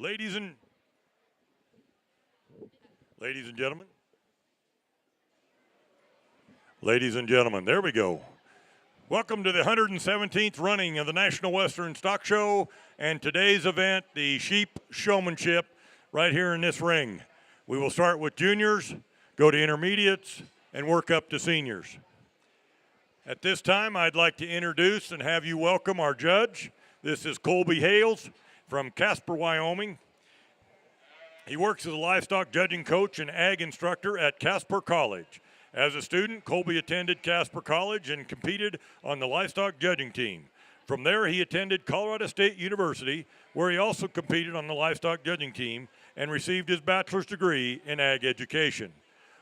Ladies and ladies and gentlemen, ladies and gentlemen, there we go. Welcome to the 117th running of the National Western Stock Show and today's event, the Sheep Showmanship, right here in this ring. We will start with juniors, go to intermediates, and work up to seniors. At this time, I'd like to introduce and have you welcome our judge. This is Colby Hales from Casper, Wyoming. He works as a livestock judging coach and ag instructor at Casper College. As a student, Colby attended Casper College and competed on the livestock judging team. From there, he attended Colorado State University, where he also competed on the livestock judging team and received his bachelor's degree in ag education.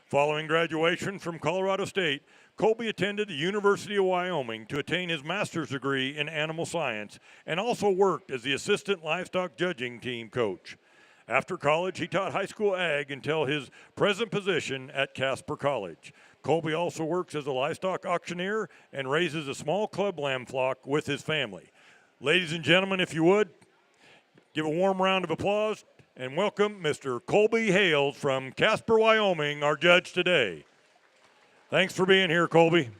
Following graduation from Colorado State, Colby attended the University of Wyoming to attain his master's degree in animal science and also worked as the assistant livestock judging team coach. After college, he taught high school ag until his present position at Casper College. Colby also works as a livestock auctioneer and raises a small club lamb flock with his family. Ladies and gentlemen, if you would, give a warm round of applause and welcome Mr. Colby Hales from Casper, Wyoming, our judge today. Thanks for being here, Colby.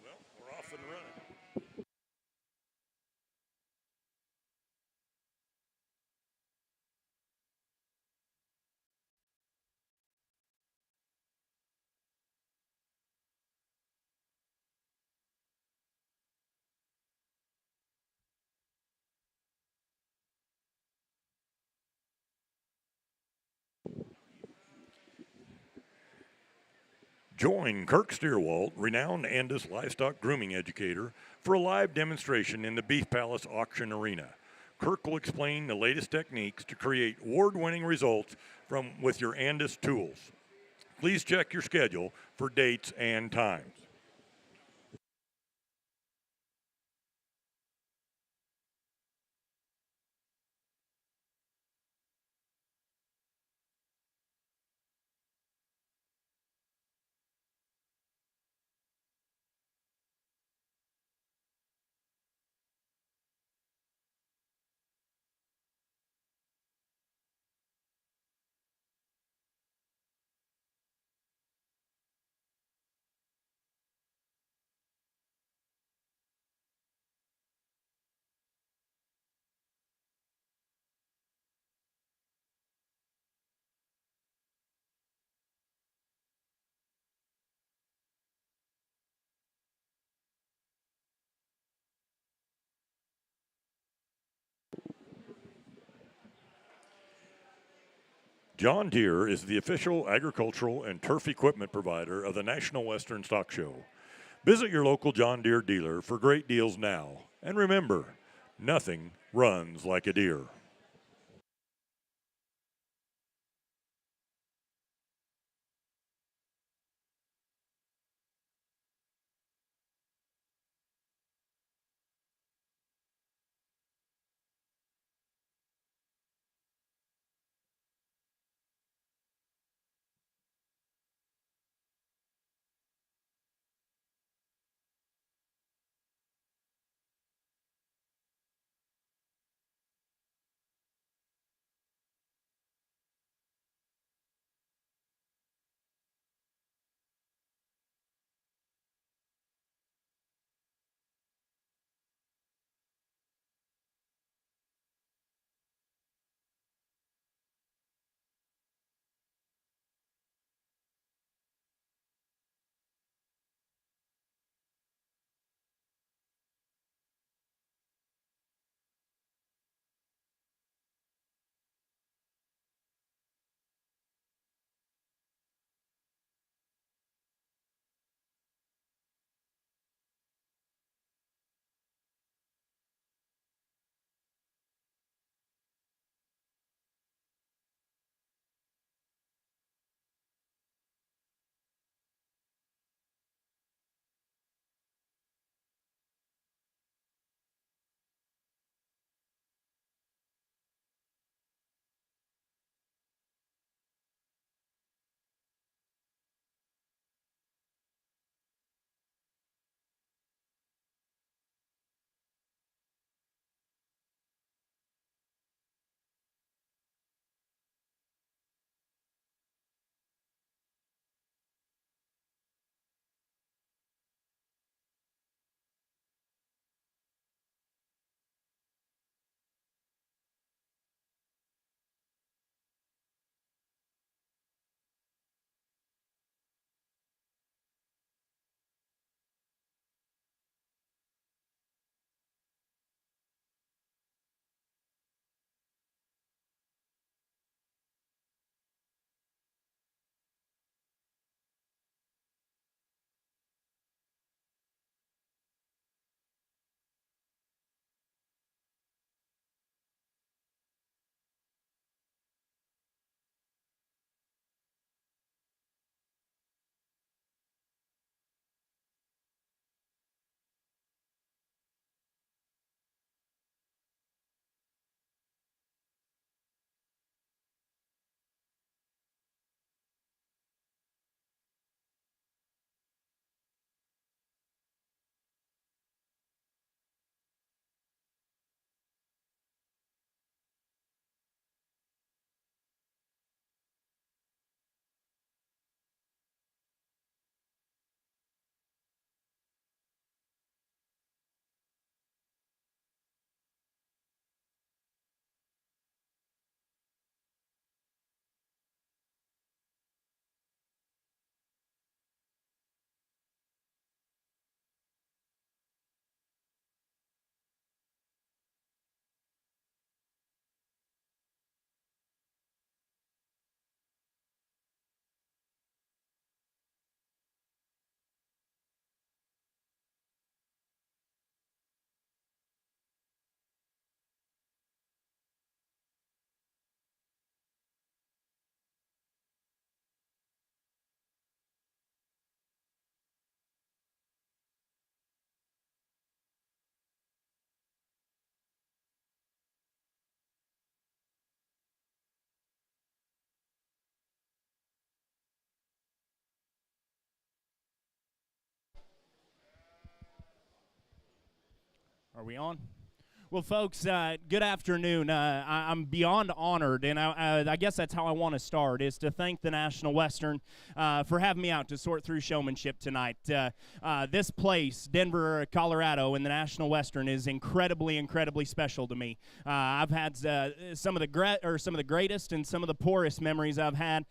Well, we're off and running. Join Kirk Steerwalt, renowned Andis livestock grooming educator, for a live demonstration in the Beef Palace auction arena. Kirk will explain the latest techniques to create award-winning results with your Andis tools. Please check your schedule for dates and times. John Deere is the official agricultural and turf equipment provider of the National Western Stock Show. Visit your local John Deere dealer for great deals now. And remember, nothing runs like a deer. Are we on? Well, folks, good afternoon. I'm beyond honored, and I guess that's how I want to start, is to thank the National Western for having me out to sort through Showmanship tonight. This place, Denver, Colorado, and the National Western is incredibly, incredibly special to me. I've had some of the greatest and some of the poorest memories I've had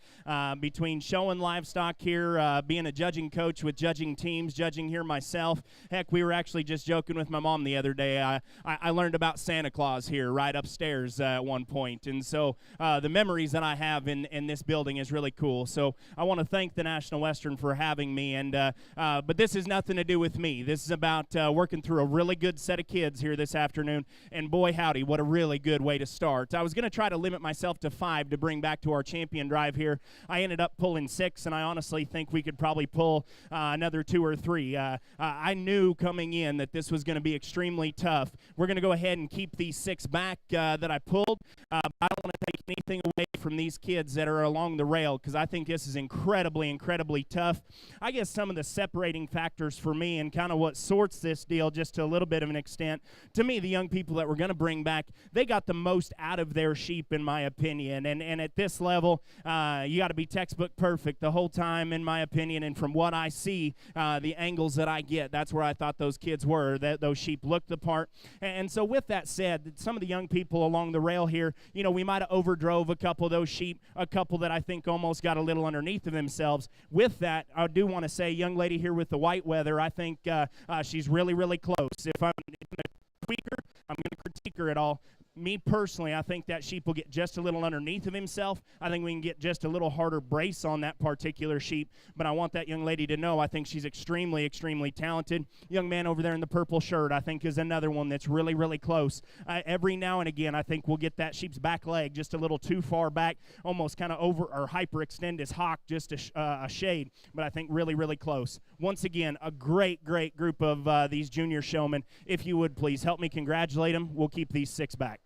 between showing livestock here, being a judging coach with judging teams, judging here myself. Heck, we were actually just joking with my mom the other day. I learned about Santa Claus here right upstairs at one point, and so the memories that I have in this building is really cool. So I want to thank the National Western for having me, and but this has nothing to do with me. This is about working through a really good set of kids here this afternoon, and boy howdy, what a really good way to start. I was going to try to limit myself to 5 to bring back to our champion drive here. I ended up pulling 6, and I honestly think we could probably pull another 2 or 3. I knew coming in that this was going to be extremely tough. We're going to go ahead and keep these 6 back that I pulled. I don't want to take anything away from these kids that are along the rail, because I think this is incredibly, incredibly tough. I guess some of the separating factors for me and kind of what sorts this deal just to a little bit of an extent, to me, the young people that we're going to bring back, they got the most out of their sheep, in my opinion. And at this level, you got to be textbook perfect the whole time, in my opinion. And from what I see, the angles that I get, that's where I thought those kids were, that those sheep looked the part. And so with that said, some of the young people along the rail here, you know, we might have overdrove a couple of those sheep, a couple that I think almost got a little underneath of themselves. With that, I do want to say, young lady here with the white weather, I think she's really, really close. If I'm going to tweak her, I'm going to critique her at all. Me personally, I think that sheep will get just a little underneath of himself. I think we can get just a little harder brace on that particular sheep, but I want that young lady to know I think she's extremely, extremely talented. Young man over there in the purple shirt, I think, is another one that's really, really close. Every now and again, I think we'll get that sheep's back leg just a little too far back, almost kind of over or hyperextend his hock just a shade, but I think really, really close. Once again, a great, great group of these junior showmen. If you would please help me congratulate them. We'll keep these 6 back.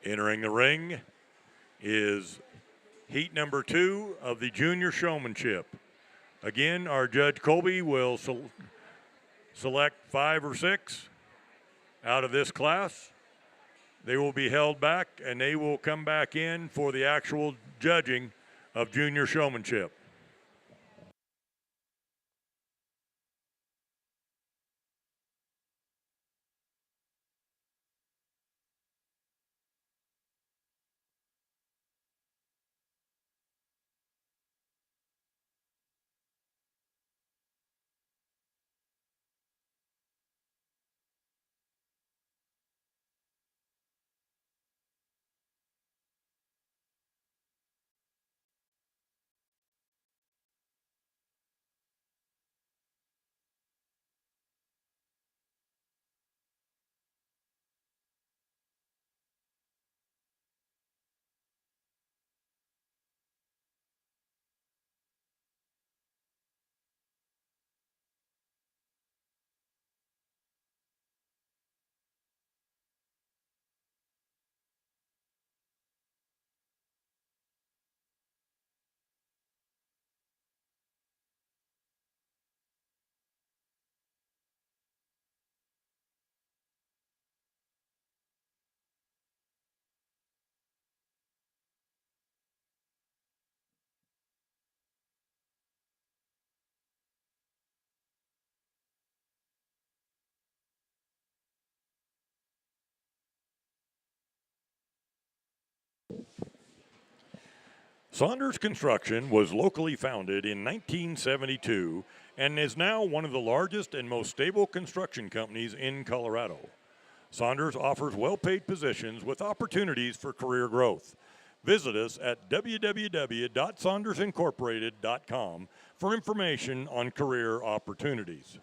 Entering the ring is heat number 2 of the junior showmanship. Again, our Judge Colby will select 5 or 6 out of this class. They will be held back, and they will come back in for the actual judging of junior showmanship. Saunders Construction was locally founded in 1972 and is now one of the largest and most stable construction companies in Colorado. Saunders offers well-paid positions with opportunities for career growth. Visit us at www.saundersincorporated.com for information on career opportunities.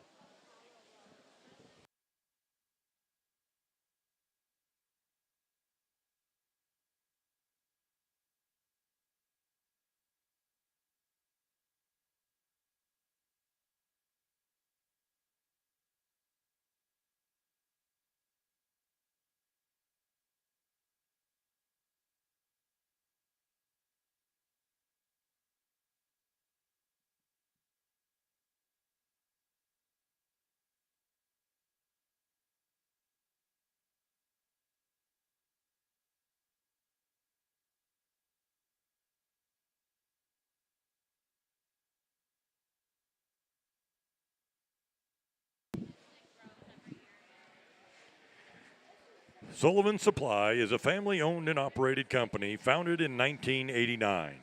Sullivan Supply is a family-owned and operated company founded in 1989.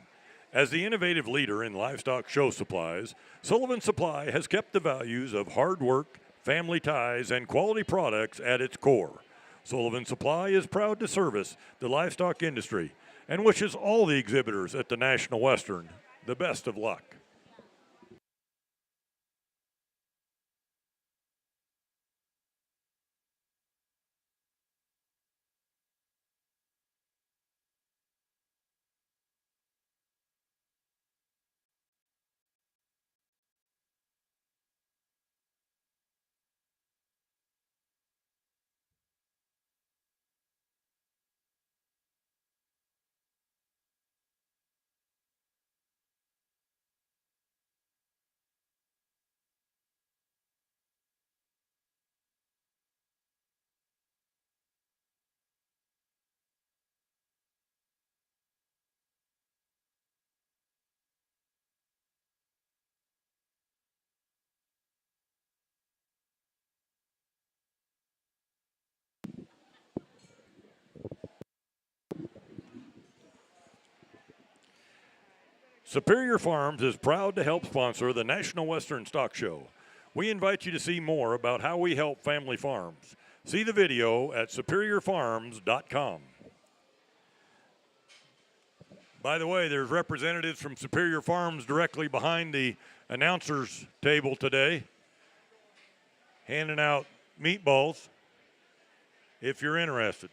As the innovative leader in livestock show supplies, Sullivan Supply has kept the values of hard work, family ties, and quality products at its core. Sullivan Supply is proud to service the livestock industry and wishes all the exhibitors at the National Western the best of luck. Superior Farms is proud to help sponsor the National Western Stock Show. We invite you to see more about how we help family farms. See the video at superiorfarms.com. By the way, there's representatives from Superior Farms directly behind the announcers table today, handing out meatballs if you're interested.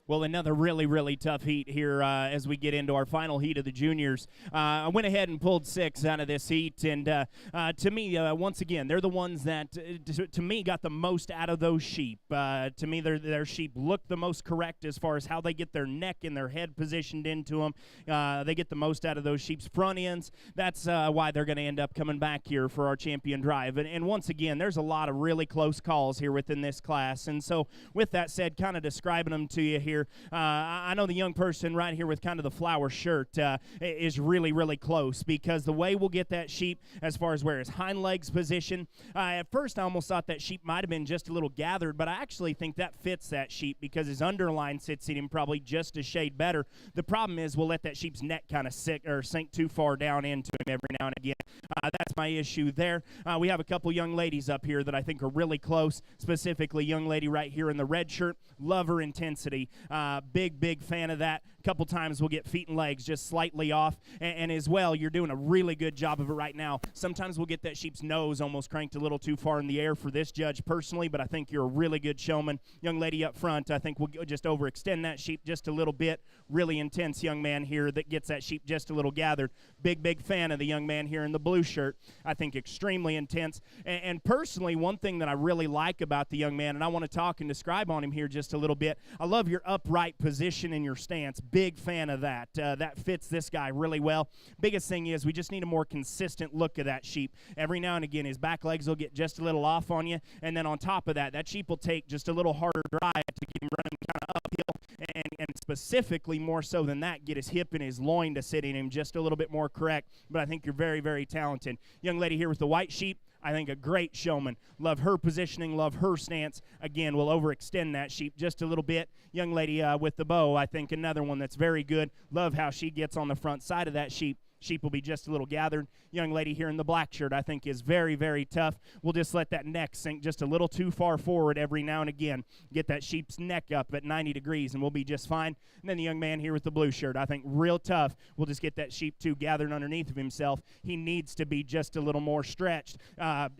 Well, another really, really tough heat here as we get into our final heat of the juniors. I went ahead and pulled 6 out of this heat, and to me, once again, they're the ones that, to me, got the most out of those sheep. To me, their sheep look the most correct as far as how they get their neck and their head positioned into them. They get the most out of those sheep's front ends. That's why they're going to end up coming back here for our champion drive. And once again, there's a lot of really close calls here within this class. And so, with that said, kind of describing them to you here, I know the young person right here with kind of the flower shirt is really, really close, because the way we'll get that sheep as far as where his hind legs position, at first I almost thought that sheep might have been just a little gathered, but I actually think that fits that sheep because his underline sits in him probably just a shade better. The problem is we'll let that sheep's neck kind of sink too far down into him every now and again. That's my issue there. We have a couple young ladies up here that I think are really close, specifically young lady right here in the red shirt. Love her intensity. Big fan of that. A couple times we'll get feet and legs just slightly off, and as well, you're doing a really good job of it right now. Sometimes we'll get that sheep's nose almost cranked a little too far in the air for this judge personally, but I think you're a really good showman. Young lady up front, I think we'll just overextend that sheep just a little bit. Really intense young man here that gets that sheep just a little gathered. Big fan of the young man here in the blue shirt. I think extremely intense. And personally, one thing that I really like about the young man, and I want to talk and describe on him here just a little bit, I love your upright position in your stance. Big fan of that. That fits this guy really well. Biggest thing is we just need a more consistent look of that sheep. Every now and again, his back legs will get just a little off on you, and then on top of that, that sheep will take just a little harder drive to get him running kind of uphill, and specifically more so than that, get his hip and his loin to sit in him just a little bit more correct. But I think you're very talented. Young lady here with the white sheep, I think a great showman. Love her positioning, love her stance. Again, we'll overextend that sheep just a little bit. Young lady with the bow, I think another one that's very good. Love how she gets on the front side of that sheep. Sheep will be just a little gathered. Young lady here in the black shirt, I think, is very tough. We'll just let that neck sink just a little too far forward every now and again. Get that sheep's neck up at 90 degrees, and we'll be just fine. And then the young man here with the blue shirt, I think, real tough. We'll just get that sheep, too, gathered underneath of himself. He needs to be just a little more stretched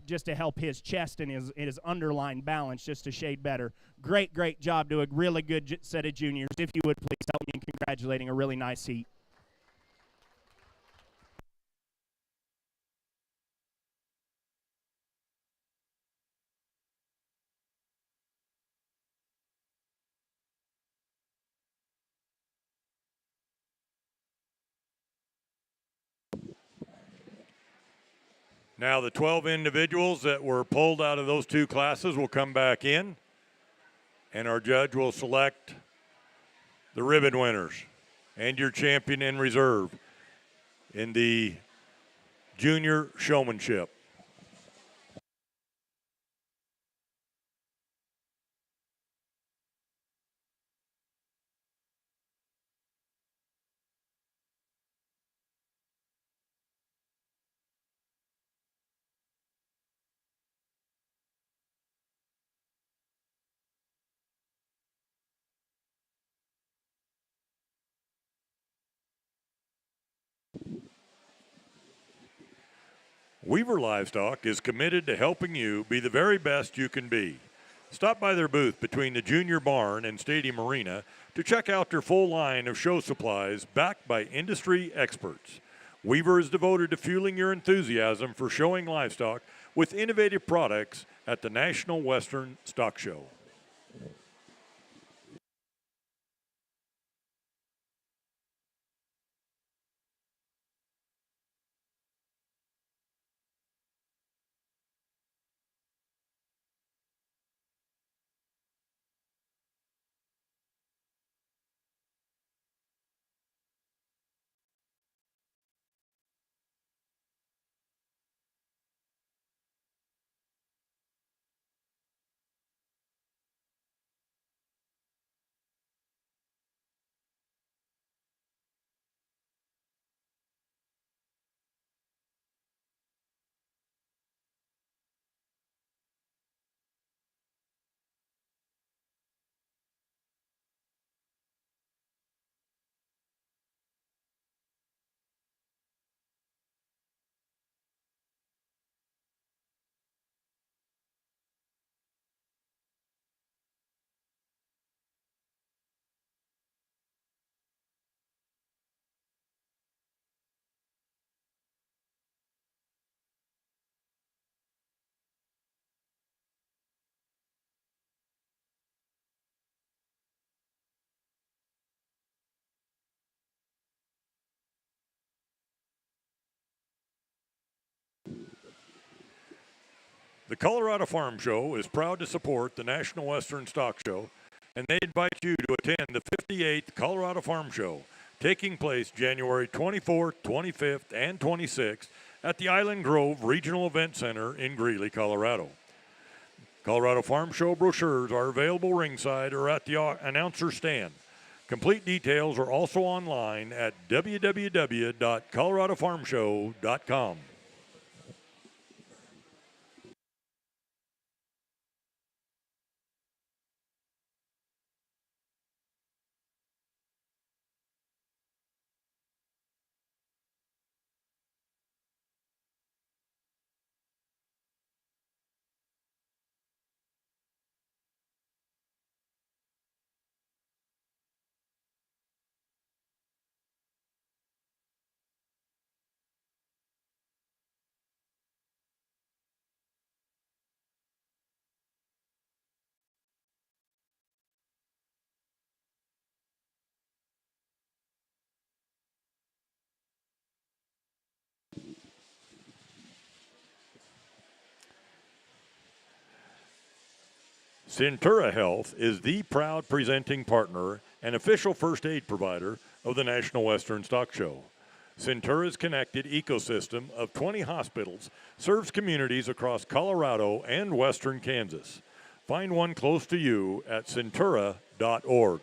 just to help his chest and his underline balance just a shade better. Great job to a really good set of juniors. If you would, please help me in congratulating a really nice heat. Now the 12 individuals that were pulled out of those 2 classes will come back in, and our judge will select the ribbon winners and your champion in reserve in the junior showmanship. Weaver Livestock is committed to helping you be the very best you can be. Stop by their booth between the Junior Barn and Stadium Arena to check out their full line of show supplies backed by industry experts. Weaver is devoted to fueling your enthusiasm for showing livestock with innovative products at the National Western Stock Show. The Colorado Farm Show is proud to support the National Western Stock Show, and they invite you to attend the 58th Colorado Farm Show, taking place January 24th, 25th, and 26th at the Island Grove Regional Event Center in Greeley, Colorado. Colorado Farm Show brochures are available ringside or at the announcer stand. Complete details are also online at www.coloradofarmshow.com. Centura Health is the proud presenting partner and official first aid provider of the National Western Stock Show. Centura's connected ecosystem of 20 hospitals serves communities across Colorado and western Kansas. Find one close to you at centura.org.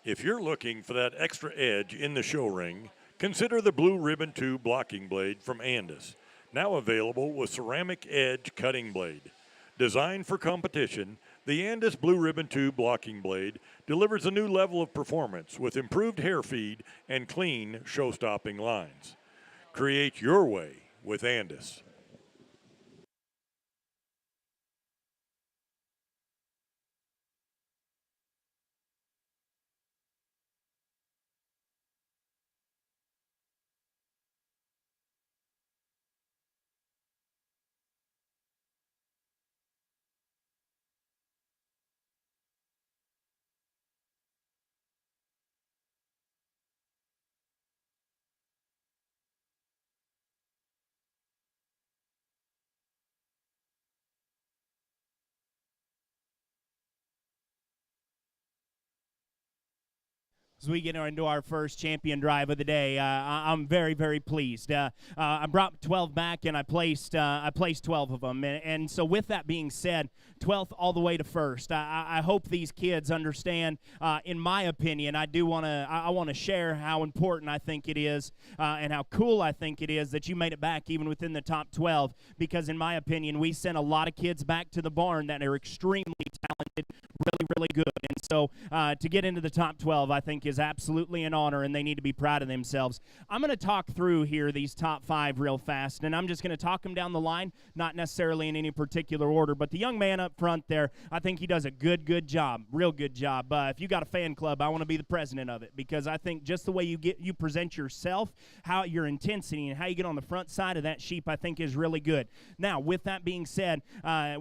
If you're looking for that extra edge in the show ring, consider the Blue Ribbon 2 blocking blade from Andis, now available with ceramic edge cutting blade. Designed for competition, the Andis Blue Ribbon 2 blocking blade delivers a new level of performance with improved hair feed and clean show-stopping lines. Create your way with Andis. As we get into our first champion drive of the day, I'm very, very pleased. I brought 12 back, and I placed 12 of them. And so with that being said, 12th all the way to first. I hope these kids understand, in my opinion, I want to share how important I think it is and how cool I think it is that you made it back even within the top 12, because in my opinion, we sent a lot of kids back to the barn that are extremely talented, really, really good. And so to get into the top 12, I think is absolutely an honor, and they need to be proud of themselves. I'm going to talk through here these top 5 real fast, and I'm just going to talk them down the line, not necessarily in any particular order, but the young man up front there, I think he does a good job, real good job. If you got a fan club, I want to be the president of it, because I think just the way you present yourself, how your intensity and how you get on the front side of that sheep, I think is really good. Now, with that being said,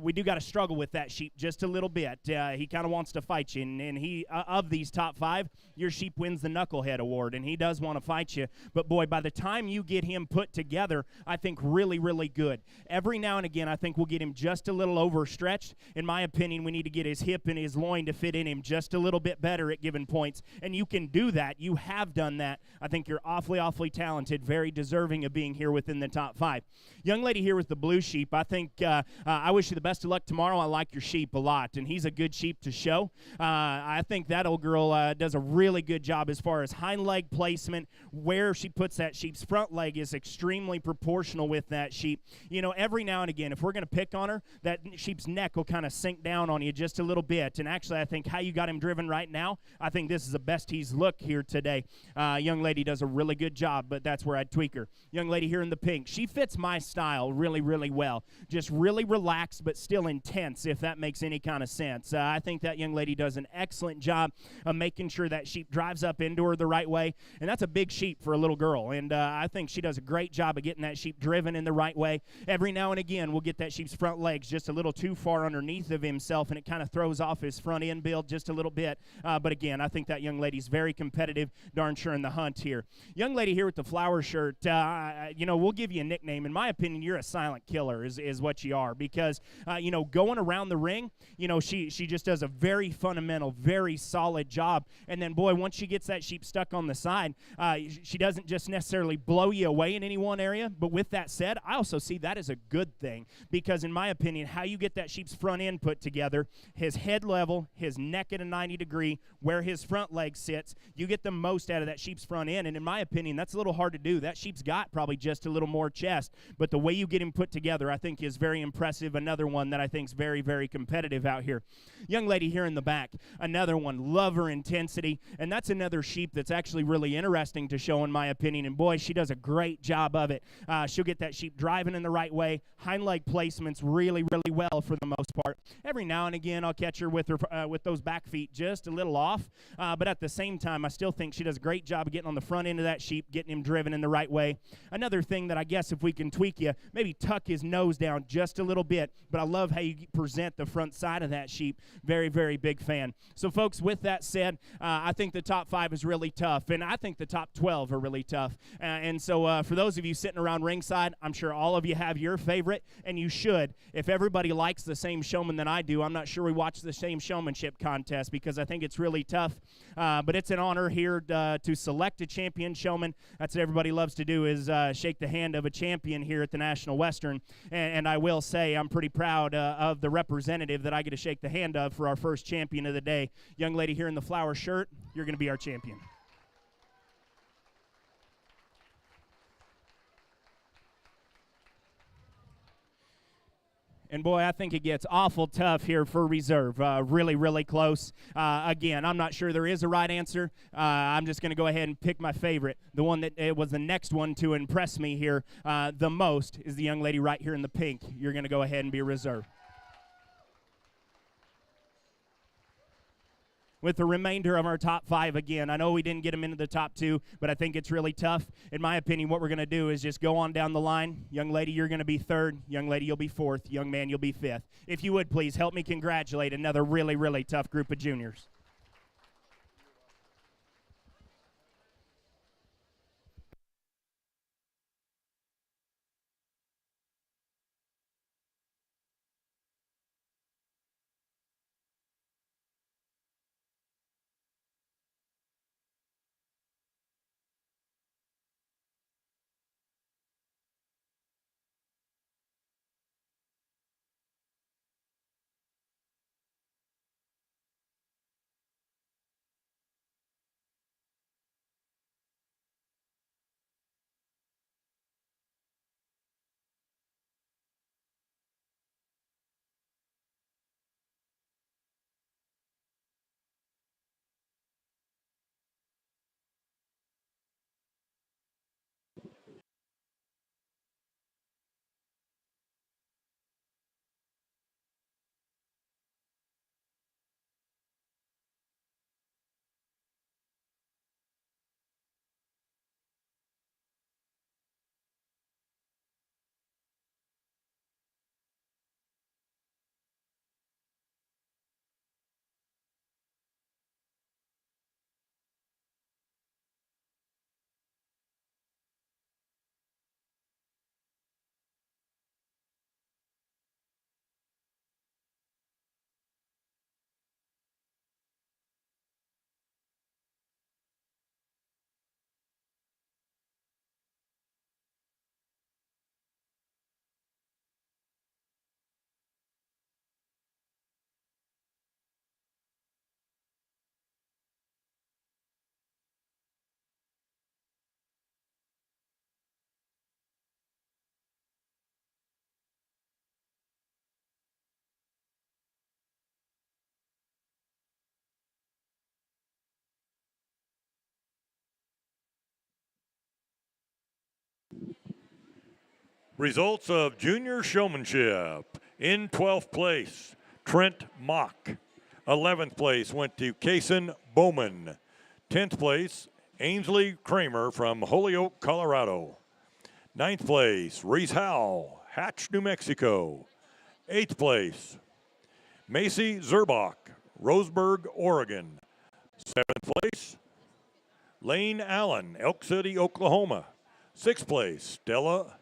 we do got to struggle with that sheep just a little bit. He kind of wants to fight you, and he of these top 5, your sheep wins the Knucklehead Award, and he does want to fight you. But boy, by the time you get him put together, I think really, really good. Every now and again, I think we'll get him just a little overstretched. In my opinion, we need to get his hip and his loin to fit in him just a little bit better at given points, and you can do that. You have done that. I think you're awfully, awfully talented, very deserving of being here within the top 5. Young lady here with the blue sheep, I think I wish you the best of luck tomorrow. I like your sheep a lot, and he's a good sheep to show. I think that old girl does a really good job as far as hind leg placement. Where she puts that sheep's front leg is extremely proportional with that sheep. You know, every now and again, if we're going to pick on her, that sheep's neck will kind of sink down on you just a little bit. And actually, I think how you got him driven right now, I think this is the best he's looked here today. Young lady does a really good job, but that's where I'd tweak her. Young lady here in the pink, she fits my style really, really well. Just really relaxed, but still intense, if that makes any kind of sense. I think that young lady does an excellent job of making sure that sheep drives up into her the right way, and that's a big sheep for a little girl, and I think she does a great job of getting that sheep driven in the right way. Every now and again, we'll get that sheep's front legs just a little too far underneath of himself, and it kind of throws off his front end build just a little bit, but again, I think that young lady's very competitive, darn sure in the hunt here. Young lady here with the flower shirt, we'll give you a nickname. In my opinion, you're a silent killer is what you are, because, going around the ring, she just does a very fundamental, very solid job, and then, boy, once she gets that sheep stuck on the side, she doesn't just necessarily blow you away in any one area. But with that said, I also see that as a good thing, because in my opinion, how you get that sheep's front end put together, his head level, his neck at a 90 degree, where his front leg sits, you get the most out of that sheep's front end. And in my opinion, that's a little hard to do. That sheep's got probably just a little more chest, but the way you get him put together, I think, is very impressive. Another one that I think is very, very competitive out here. Young lady here in the back, another one, love her intensity, and that's another sheep that's actually really interesting to show, in my opinion, and boy, she does a great job of it. She'll get that sheep driving in the right way, hind leg placements really, really well for the most part. Every now and again, I'll catch her with those back feet just a little off, but at the same time, I still think she does a great job of getting on the front end of that sheep, getting him driven in the right way. Another thing that I guess if we can tweak you, maybe tuck his nose down just a little bit, but I love how you present the front side of that sheep. Very, very big fan. So, folks, with that said, I think the top 5 is really tough, and I think the top 12 are really tough. And so for those of you sitting around ringside, I'm sure all of you have your favorite, and you should. If everybody likes the same showman that I do, I'm not sure we watch the same showmanship contest, because I think it's really tough. But it's an honor here to select a champion showman. That's what everybody loves to do, is shake the hand of a champion here at the National Western. And I will say I'm pretty proud of the representative that I get to shake the the hand of for our first champion of the day. Young lady here in the flower shirt, you're going to be our champion. And boy, I think it gets awful tough here for reserve. Really, really close. Again, I'm not sure there is a right answer. I'm just going to go ahead and pick my favorite. The one that it was the next one to impress me here the most is the young lady right here in the pink. You're going to go ahead and be reserve. With the remainder of our top 5 again. I know we didn't get them into the top 2, but I think it's really tough. In my opinion, what we're going to do is just go on down the line. Young lady, you're going to be 3rd. Young lady, you'll be 4th. Young man, you'll be 5th. If you would, please help me congratulate another really, really tough group of juniors. Results of junior showmanship. In 12th place, Trent Mock. 11th place went to Kason Bowman. 10th place, Ainsley Kramer from Holyoke, Colorado. 9th place, Reese Howell, Hatch, New Mexico. 8th place, Macy Zerbach, Roseburg, Oregon. 7th place, Lane Allen, Elk City, Oklahoma. 6th place, Stella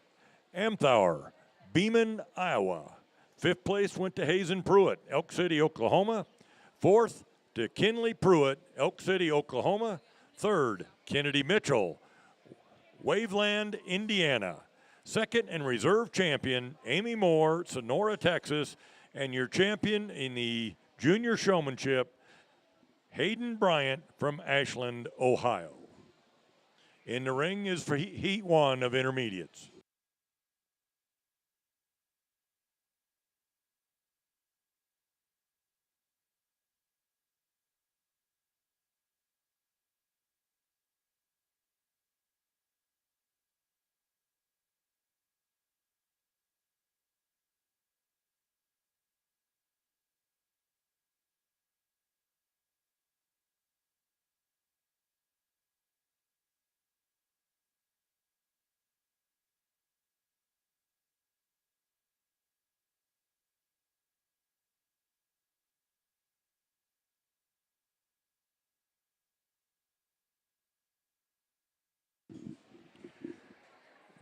Amthauer, Beeman, Iowa. 5th place went to Hazen Pruitt, Elk City, Oklahoma. 4th to Kinley Pruitt, Elk City, Oklahoma. 3rd, Kennedy Mitchell, Waveland, Indiana. 2nd and reserve champion, Amy Moore, Sonora, Texas. And your champion in the junior showmanship, Hayden Bryant from Ashland, Ohio. In the ring is for Heat 1 of intermediates.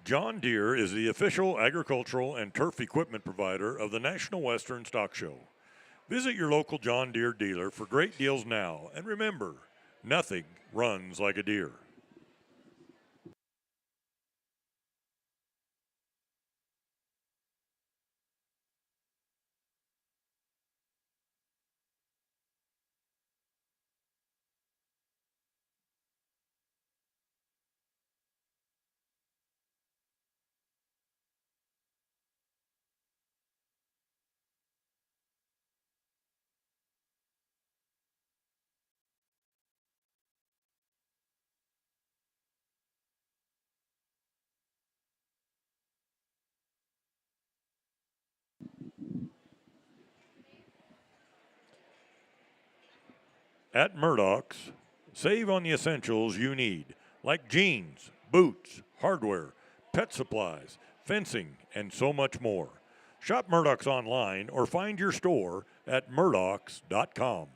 John Deere is the official agricultural and turf equipment provider of the National Western Stock Show. Visit your local John Deere dealer for great deals now, and remember, nothing runs like a Deere. At Murdoch's, save on the essentials you need, like jeans, boots, hardware, pet supplies, fencing, and so much more. Shop Murdoch's online or find your store at murdochs.com.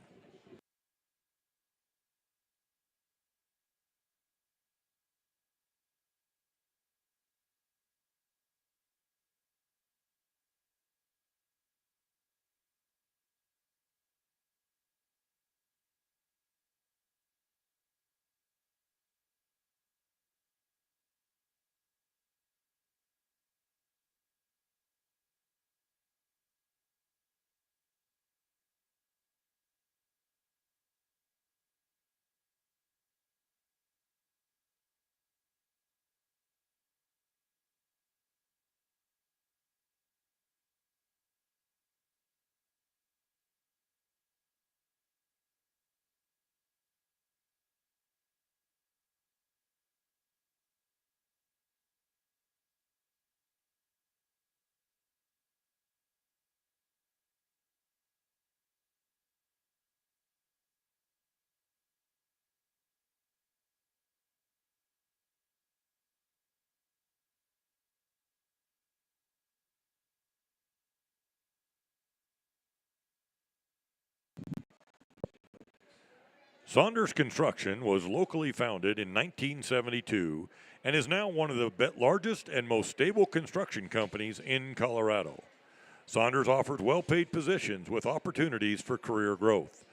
Saunders Construction was locally founded in 1972 and is now one of the largest and most stable construction companies in Colorado. Saunders offers well paid positions with opportunities for career growth.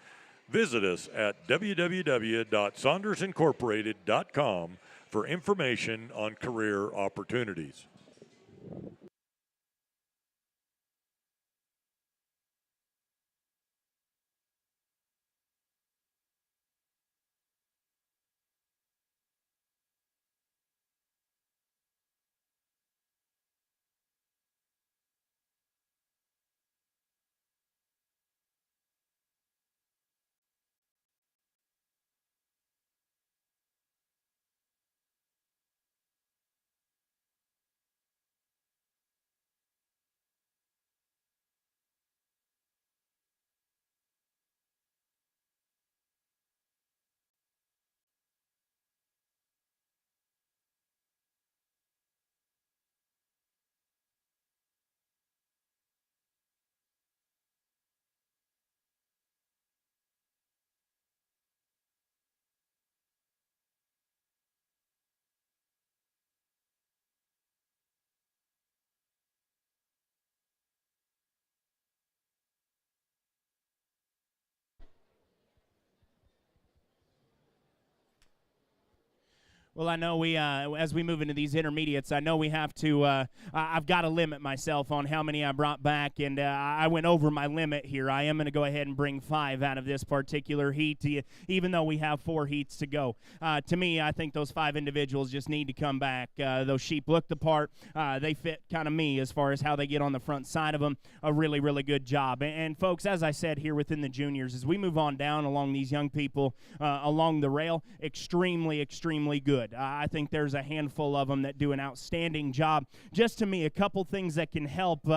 Visit us at www.saundersincorporated.com for information on career opportunities. Well, I know as we move into these intermediates, I know we have to. I've got to limit myself on how many I brought back, and I went over my limit here. I am going to go ahead and bring 5 out of this particular heat, even though we have 4 heats to go. To me, I think those 5 individuals just need to come back. Those sheep look the part. They fit kind of me as far as how they get on the front side of them. A really, really good job. And folks, as I said here within the juniors, as we move on down along these young people along the rail, extremely, extremely good. I think there's a handful of them that do an outstanding job. Just to me, a couple things that can help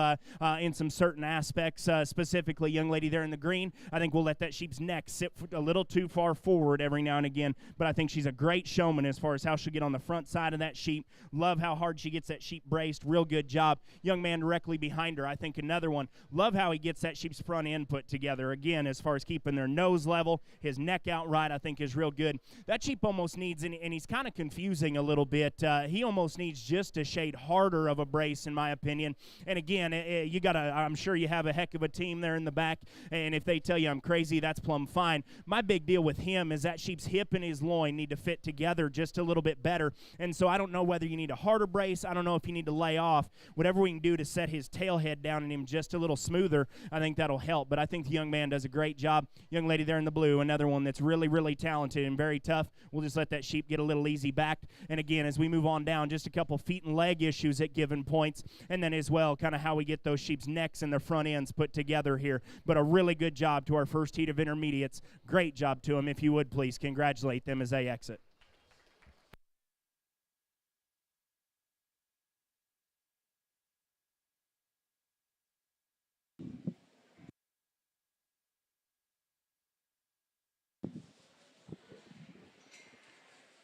in some certain aspects, specifically young lady there in the green. I think we'll let that sheep's neck sit a little too far forward every now and again, but I think she's a great showman as far as how she'll get on the front side of that sheep. Love how hard she gets that sheep braced. Real good job. Young man directly behind her, I think another one. Love how he gets that sheep's front end put together. Again, as far as keeping their nose level, his neck out right, I think is real good. That sheep almost needs, and he's kind of confusing a little bit. He almost needs just a shade harder of a brace, in my opinion. And again, you got to, I'm sure you have a heck of a team there in the back, and if they tell you I'm crazy, that's plumb fine. My big deal with him is that sheep's hip and his loin need to fit together just a little bit better. And so I don't know whether you need a harder brace. I don't know if you need to lay off. Whatever we can do to set his tail head down and him just a little smoother, I think that'll help. But I think the young man does a great job. Young lady there in the blue, another one that's really, really talented and very tough. We'll just let that sheep get a little easy backed. And again, as we move on down, just a couple feet and leg issues at given points. And then as well, kind of how we get those sheep's necks and their front ends put together here. But a really good job to our first heat of intermediates. Great job to them. If you would, please congratulate them as they exit.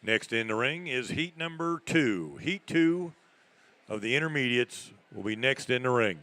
Next in the ring is heat number 2. Heat 2 of the intermediates will be next in the ring.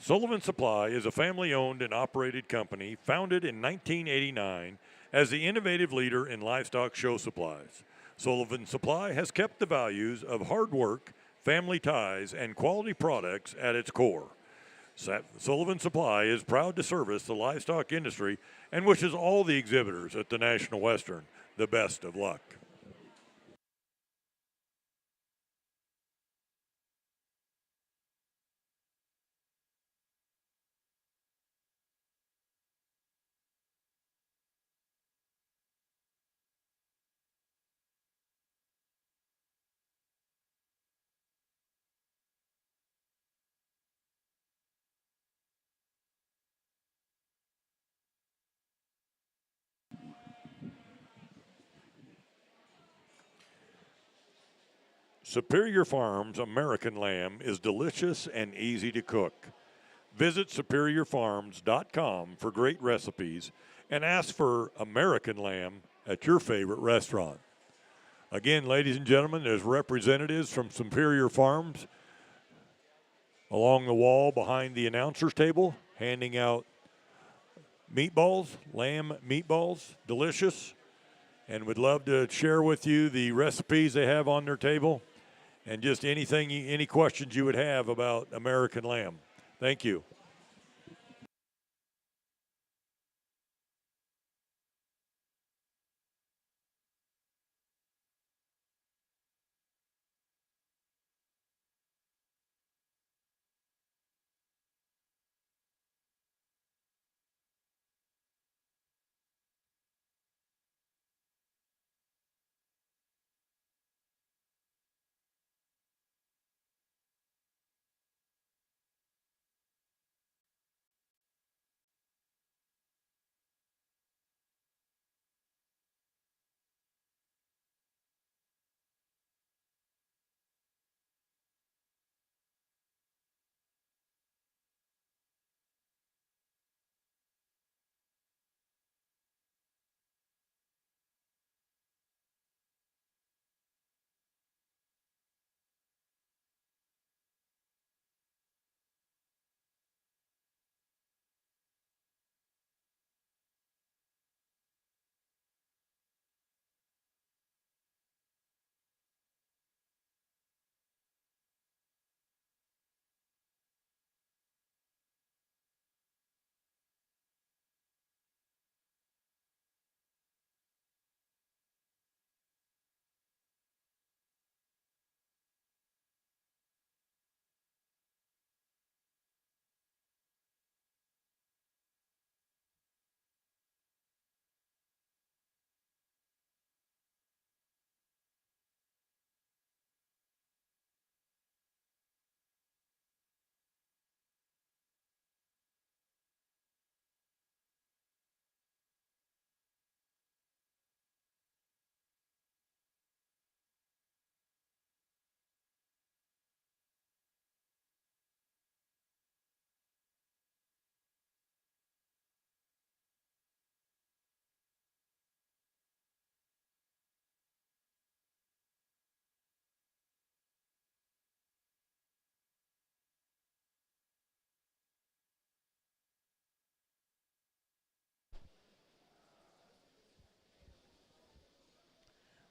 Sullivan Supply is a family-owned and operated company founded in 1989 as the innovative leader in livestock show supplies. Sullivan Supply has kept the values of hard work, family ties, and quality products at its core. Sullivan Supply is proud to service the livestock industry and wishes all the exhibitors at the National Western the best of luck. Superior Farms American lamb is delicious and easy to cook. Visit superiorfarms.com for great recipes and ask for American lamb at your favorite restaurant. Again, ladies and gentlemen, there's representatives from Superior Farms along the wall behind the announcer's table handing out meatballs, lamb meatballs, delicious, and would love to share with you the recipes they have on their table and just any questions you would have about American lamb. Thank you.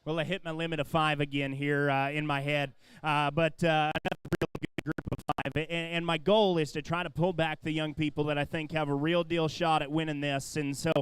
Well, I hit my limit of 5 again here in my head, but another real good group of 5. And my goal is to try to pull back the young people that I think have a real deal shot at winning this. And so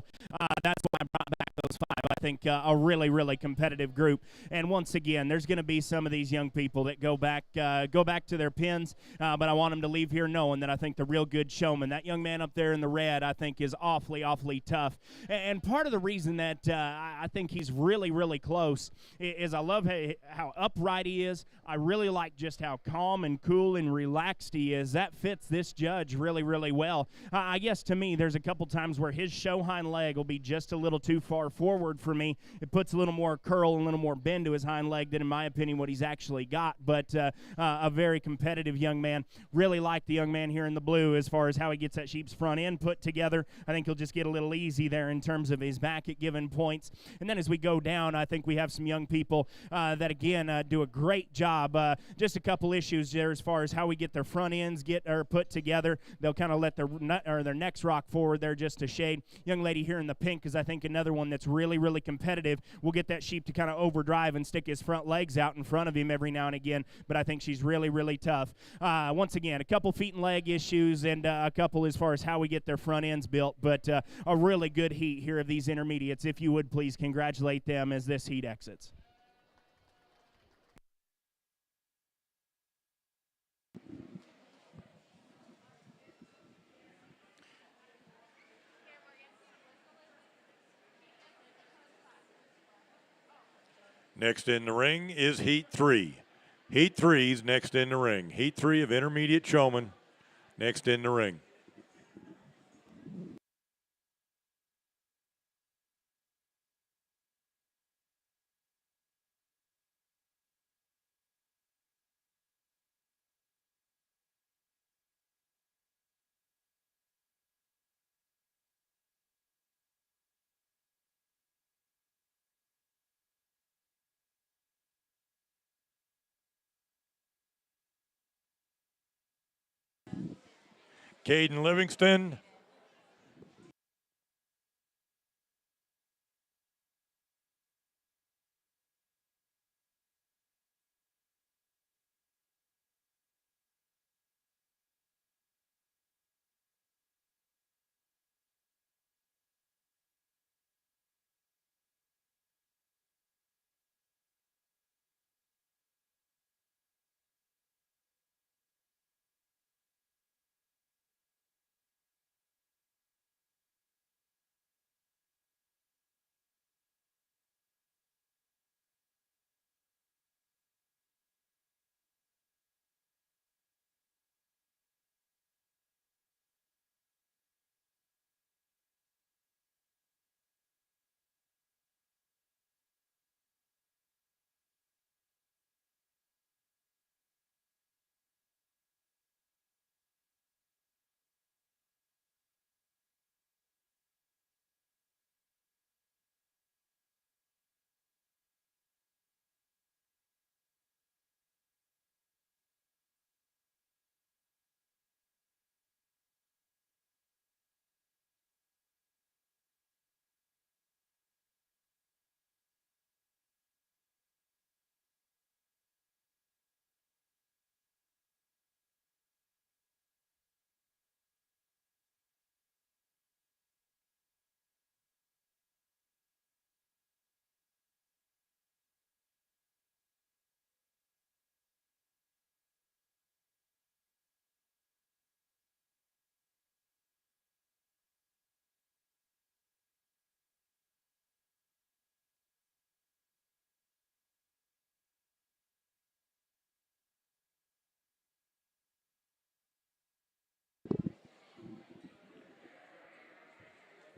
that's why I brought back those 5. I think a really, really competitive group. And once again, there's going to be some of these young people that go back to their pins, but I want them to leave here knowing that I think the real good showman, that young man up there in the red, I think is awfully, awfully tough. And part of the reason that I think he's really, really close is I love how upright he is. I really like just how calm and cool and relaxed he is. That fits this judge really, really well. I guess to me, there's a couple times where his show hind leg will be just a little too far forward for me. It puts a little more curl and a little more bend to his hind leg than, in my opinion, what he's actually got. But a very competitive young man. Really like the young man here in the blue as far as how he gets that sheep's front end put together. I think he'll just get a little easy there in terms of his back at given points. And then as we go down, I think we have some young people that, again, do a great job. Just a couple issues there as far as how we get their front ends put together. They'll kind of let their necks rock forward there just a shade. Young lady here in the pink is, I think, another one that's really, really competitive. We'll get that sheep to kind of overdrive and stick his front legs out in front of him every now and again, but I think she's really, really tough. Once again, a couple feet and leg issues and a couple as far as how we get their front ends built, but a really good heat here of these intermediates. If you would please congratulate them as this heat exits. Next in the ring is Heat 3. Heat 3's next in the ring. Heat 3 of intermediate showman next in the ring. Caden Livingston.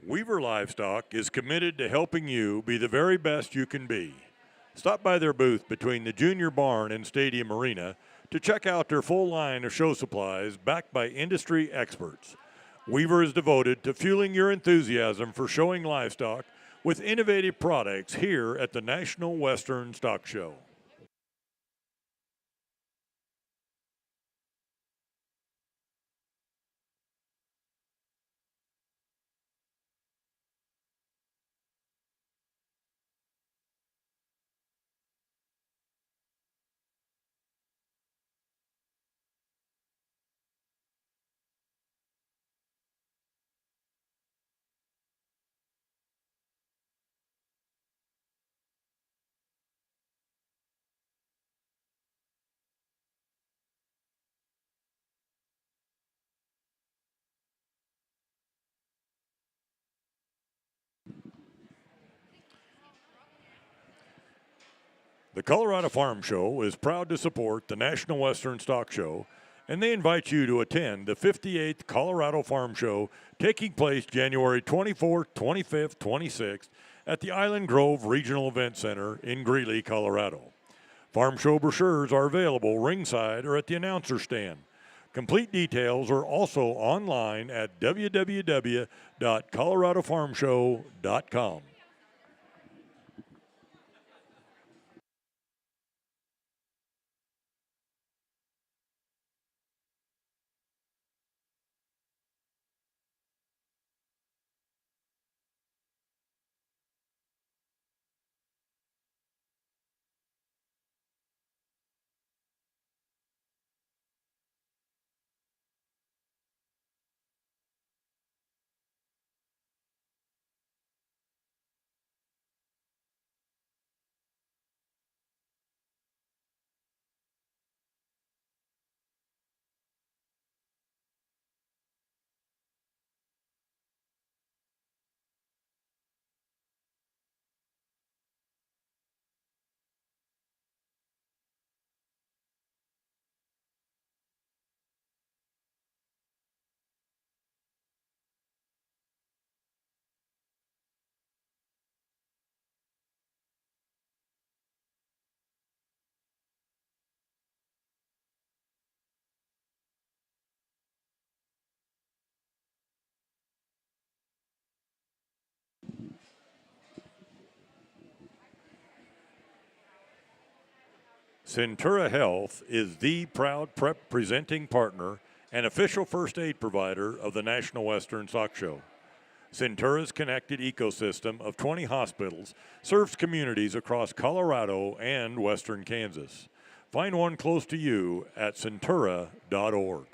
Weaver Livestock is committed to helping you be the very best you can be. Stop by their booth between the Junior Barn and Stadium Arena to check out their full line of show supplies backed by industry experts. Weaver is devoted to fueling your enthusiasm for showing livestock with innovative products here at the National Western Stock Show. The Colorado Farm Show is proud to support the National Western Stock Show, and they invite you to attend the 58th Colorado Farm Show taking place January 24th, 25th, 26th at the Island Grove Regional Event Center in Greeley, Colorado. Farm Show brochures are available ringside or at the announcer stand. Complete details are also online at www.coloradofarmshow.com. Centura Health is the proud presenting partner and official first aid provider of the National Western Stock Show. Centura's connected ecosystem of 20 hospitals serves communities across Colorado and western Kansas. Find one close to you at centura.org.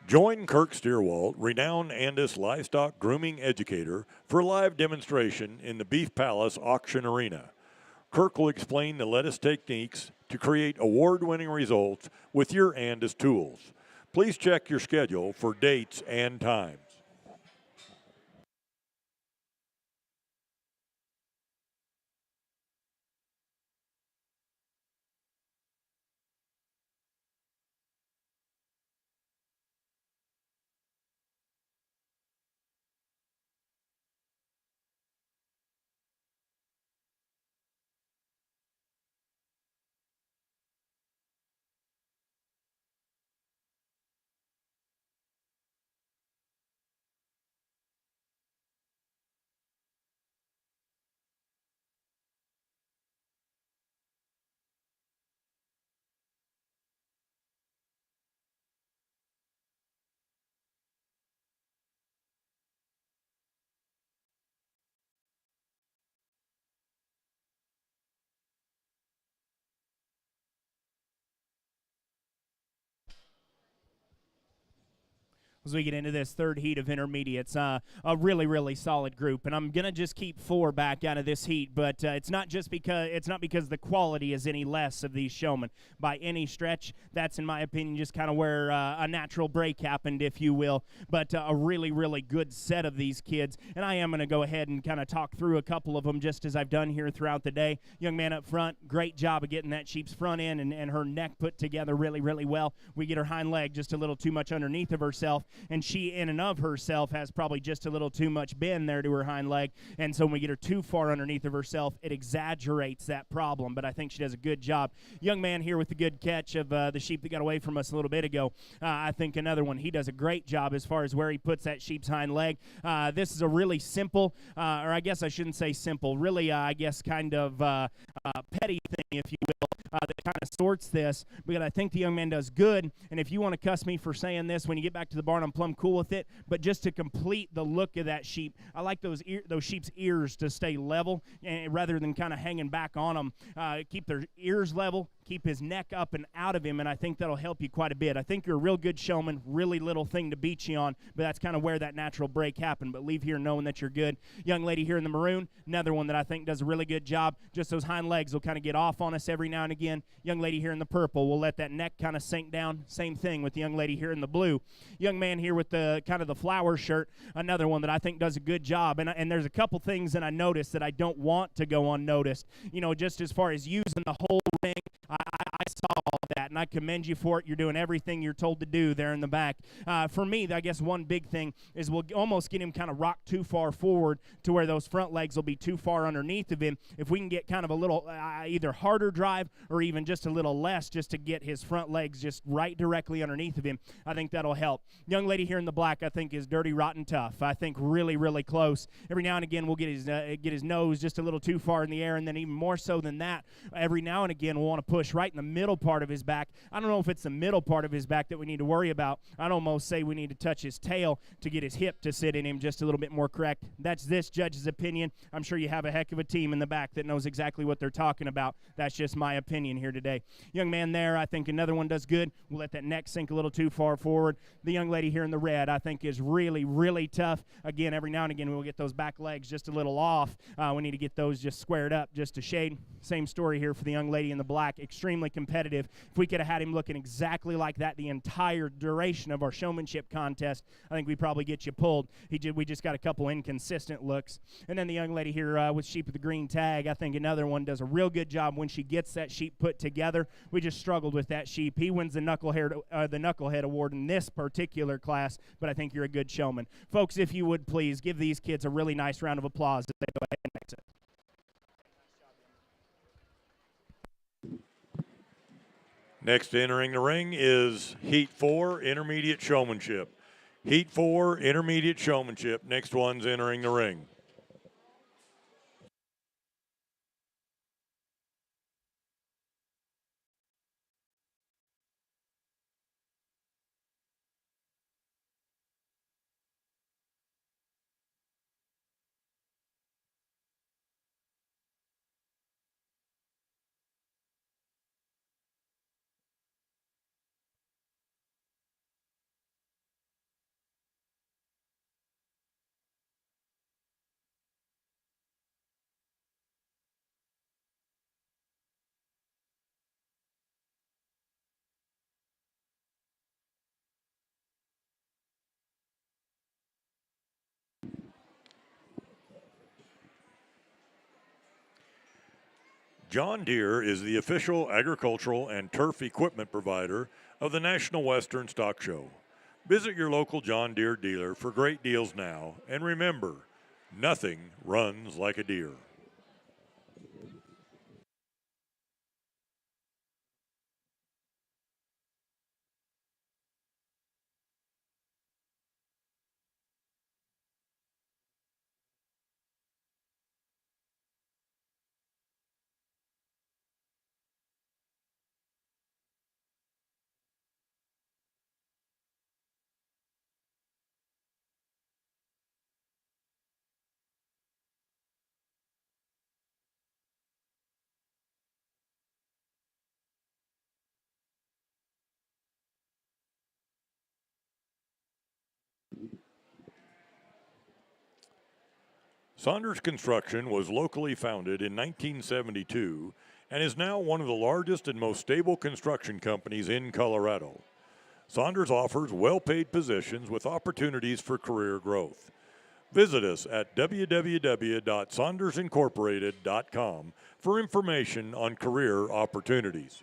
Join Kirk Steerwalt, renowned Andis livestock grooming educator, for a live demonstration in the Beef Palace Auction Arena. Kirk will explain the lettuce techniques to create award-winning results with your Andis tools. Please check your schedule for dates and times. as we get into this third heat of intermediates. A really, really solid group, and I'm gonna just keep 4 back out of this heat, but it's not because the quality is any less of these showmen by any stretch. That's, in my opinion, just kind of where a natural break happened, if you will. But a really, really good set of these kids, and I am going to go ahead and kind of talk through a couple of them just as I've done here throughout the day. Young man up front, great job of getting that sheep's front end and her neck put together really, really well. We get her hind leg just a little too much underneath of herself, and she in and of herself has probably just a little too much bend there to her hind leg, and so when we get her too far underneath of herself, it exaggerates that problem, but I think she does a good job. Young man here with the good catch of the sheep that got away from us a little bit ago. I think another one, he does a great job as far as where he puts that sheep's hind leg. This is a really simple, or I guess I shouldn't say simple, really, I guess kind of petty thing, if you will, that kind of sorts this, because I think the young man does good, and if you want to cuss me for saying this, when you get back to the barn, I'm plumb cool with it, but just to complete the look of that sheep, I like those sheep's ears to stay level, and rather than kind of hanging back on them, keep their ears level, keep his neck up and out of him, and I think that'll help you quite a bit. I think you're a real good showman, really little thing to beat you on, but that's kind of where that natural break happened, but leave here knowing that you're good. Young lady here in the maroon, another one that I think does a really good job. Just those hind legs will kind of get off on us every now and again. Young lady here in the purple, we'll let that neck kind of sink down. Same thing with the young lady here in the blue. Young man here with the kind of the flower shirt, another one that I think does a good job, and there's a couple things that I noticed that I don't want to go unnoticed. You know, just as far as using the whole ring, I saw all that, and I commend you for it. You're doing everything you're told to do there in the back. For me, I guess one big thing is we'll almost get him kind of rocked too far forward to where those front legs will be too far underneath of him. If we can get kind of a little either harder drive or even just a little less just to get his front legs just right directly underneath of him, I think that'll help. Young lady here in the black, I think, is dirty, rotten tough. I think really, really close. Every now and again, we'll get his nose just a little too far in the air, and then even more so than that, every now and again, we'll want to push right in the middle part of his back. I don't know if it's the middle part of his back that we need to worry about. I'd almost say we need to touch his tail to get his hip to sit in him just a little bit more correct. That's this judge's opinion. I'm sure you have a heck of a team in the back that knows exactly what they're talking about. That's just my opinion here today. Young man there, I think another one does good. We'll let that neck sink a little too far forward. The young lady here in the red, I think, is really, really tough. Again, every now and again, we'll get those back legs just a little off. We need to get those just squared up just a shade. Same story here for the young lady in the black. Extremely competitive. If we could have had him looking exactly like that the entire duration of our showmanship contest, I think we probably get you pulled. We just got a couple inconsistent looks. And then the young lady here with sheep with the green tag, I think another one does a real good job when she gets that sheep put together. We just struggled with that sheep. He wins the Knucklehead Award in this particular class, but I think you're a good showman. Folks, if you would please give these kids a really nice round of applause as they go ahead and exit. Next entering the ring is Heat 4, Intermediate Showmanship. Heat 4, Intermediate Showmanship. Next one's entering the ring. John Deere is the official agricultural and turf equipment provider of the National Western Stock Show. Visit your local John Deere dealer for great deals now, and remember, nothing runs like a Deere. Saunders Construction was locally founded in 1972 and is now one of the largest and most stable construction companies in Colorado. Saunders offers well-paid positions with opportunities for career growth. Visit us at www.saundersincorporated.com for information on career opportunities.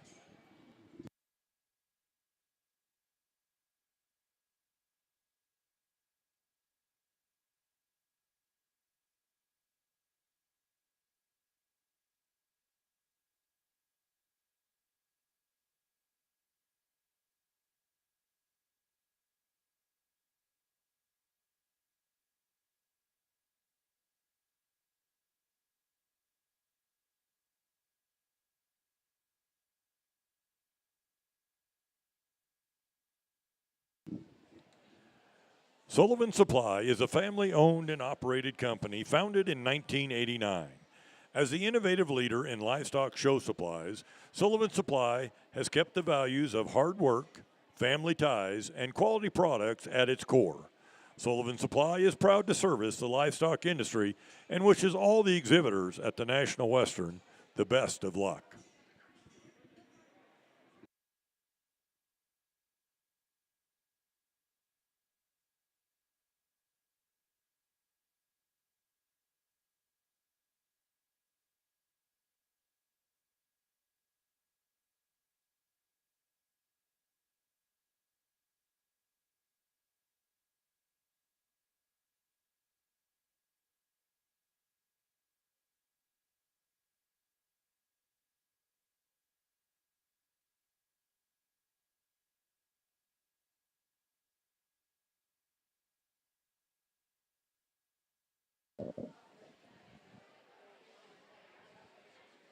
Sullivan Supply is a family-owned and operated company founded in 1989. As the innovative leader in livestock show supplies, Sullivan Supply has kept the values of hard work, family ties, and quality products at its core. Sullivan Supply is proud to service the livestock industry and wishes all the exhibitors at the National Western the best of luck.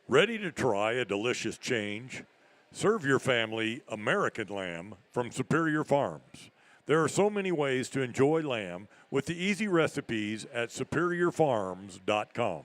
Ready to try a delicious change? Serve your family American lamb from Superior Farms. There are so many ways to enjoy lamb with the easy recipes at superiorfarms.com.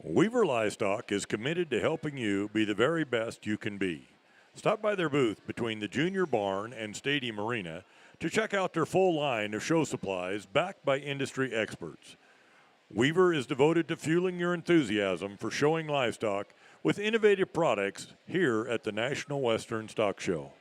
Weaver Livestock is committed to helping you be the very best you can be. Stop by their booth between the Junior Barn and Stadium Arena to check out their full line of show supplies backed by industry experts. Weaver is devoted to fueling your enthusiasm for showing livestock with innovative products here at the National Western Stock Show.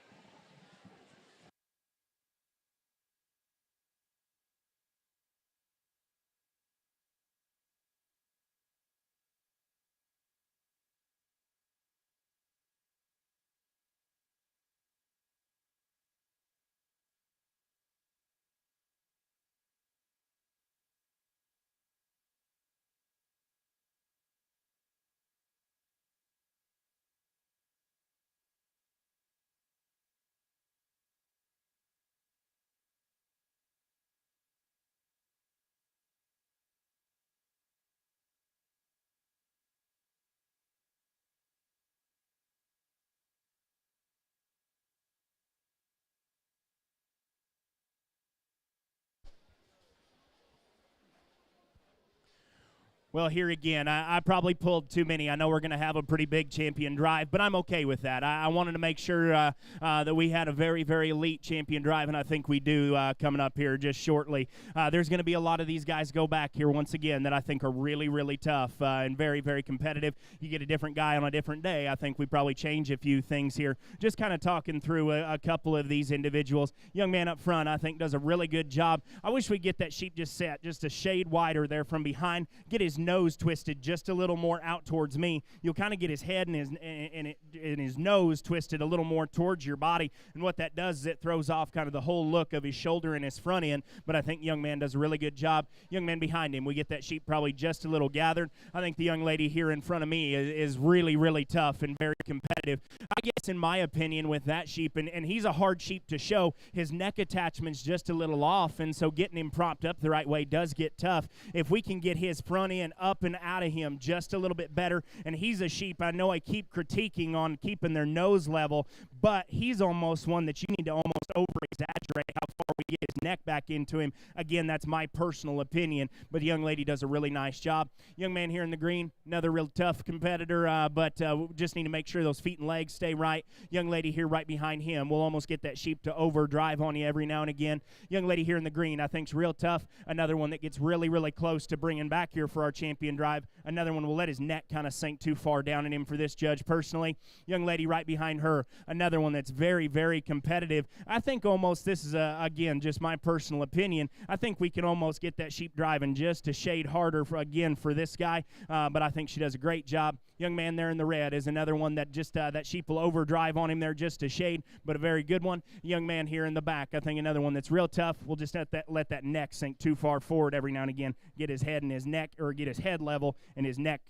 Well, here again, I probably pulled too many. I know we're going to have a pretty big champion drive, but I'm okay with that. I wanted to make sure that we had a very, very elite champion drive, and I think we do coming up here just shortly. There's going to be a lot of these guys go back here once again that I think are really, really tough and very, very competitive. You get a different guy on a different day. I think we probably change a few things here. Just kind of talking through a couple of these individuals. Young man up front, I think, does a really good job. I wish we'd get that sheep just set just a shade wider there from behind. Get his nose twisted just a little more out towards me, you'll kind of get his head and his nose twisted a little more towards your body. And what that does is it throws off kind of the whole look of his shoulder and his front end. But I think young man does a really good job. Young man behind him, we get that sheep probably just a little gathered. I think the young lady here in front of me is really, really tough and very competitive. I guess in my opinion with that sheep, and he's a hard sheep to show, his neck attachment's just a little off, and so getting him propped up the right way does get tough. If we can get his front end up and out of him just a little bit better, and he's a sheep I know I keep critiquing on keeping their nose level, but he's almost one that you need to almost over-exaggerate how far we get his neck back into him. Again, that's my personal opinion, but the young lady does a really nice job. Young man here in the green, another real tough competitor, but we just need to make sure those feet and legs stay right. Young lady here right behind him will almost get that sheep to overdrive on you every now and again. Young lady here in the green I think's real tough. Another one that gets really, really close to bringing back here for our champion drive. Another one will let his neck kind of sink too far down in him for this judge personally. Young lady right behind her, another one that's very, very competitive. I think almost this is, again, just my personal opinion. I think we can almost get that sheep driving just a shade harder for this guy, but I think she does a great job. Young man there in the red is another one that just that sheep will overdrive on him there just a shade, but a very good one. Young man here in the back, I think another one that's real tough. We'll just let that neck sink too far forward every now and again, get his head and his neck, or get his head level and his neck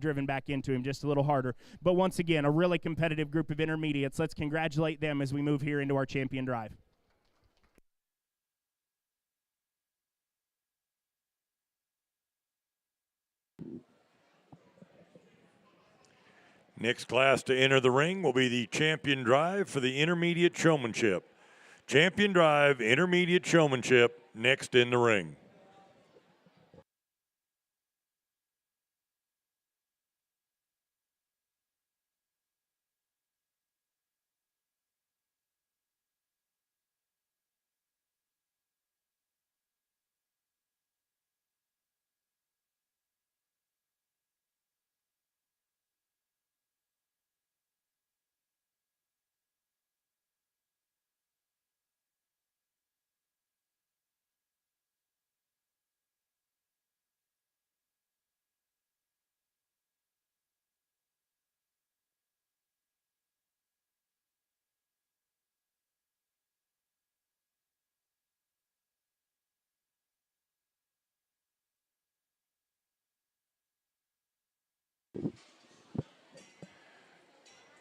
driven back into him just a little harder. But once again, a really competitive group of intermediates. Let's congratulate them as we move here into our champion drive. Next class to enter the ring will be the champion drive for the intermediate showmanship. Champion drive, intermediate showmanship, next in the ring.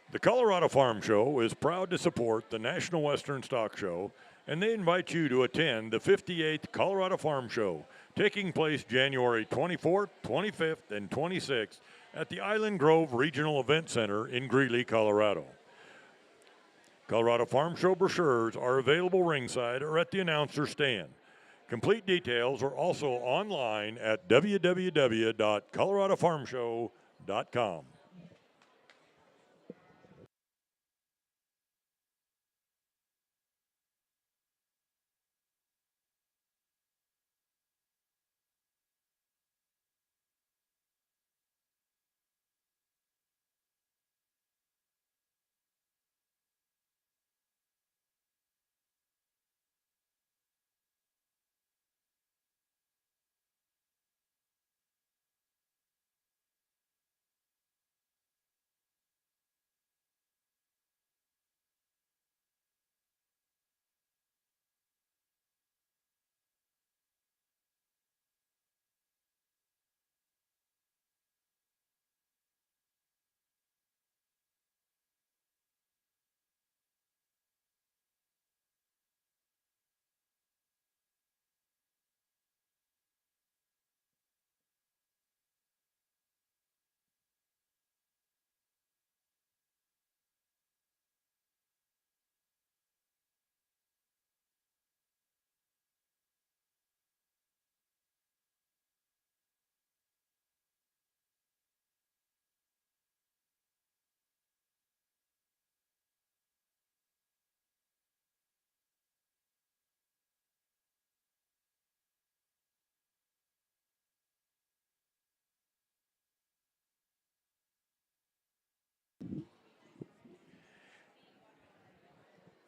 The Colorado Farm Show is proud to support the National Western Stock Show, and they invite you to attend the 58th Colorado Farm Show, taking place January 24th, 25th, and 26th at the Island Grove Regional Event Center in Greeley, Colorado. Colorado Farm Show brochures are available ringside or at the announcer stand. Complete details are also online at www.coloradofarmshow.com.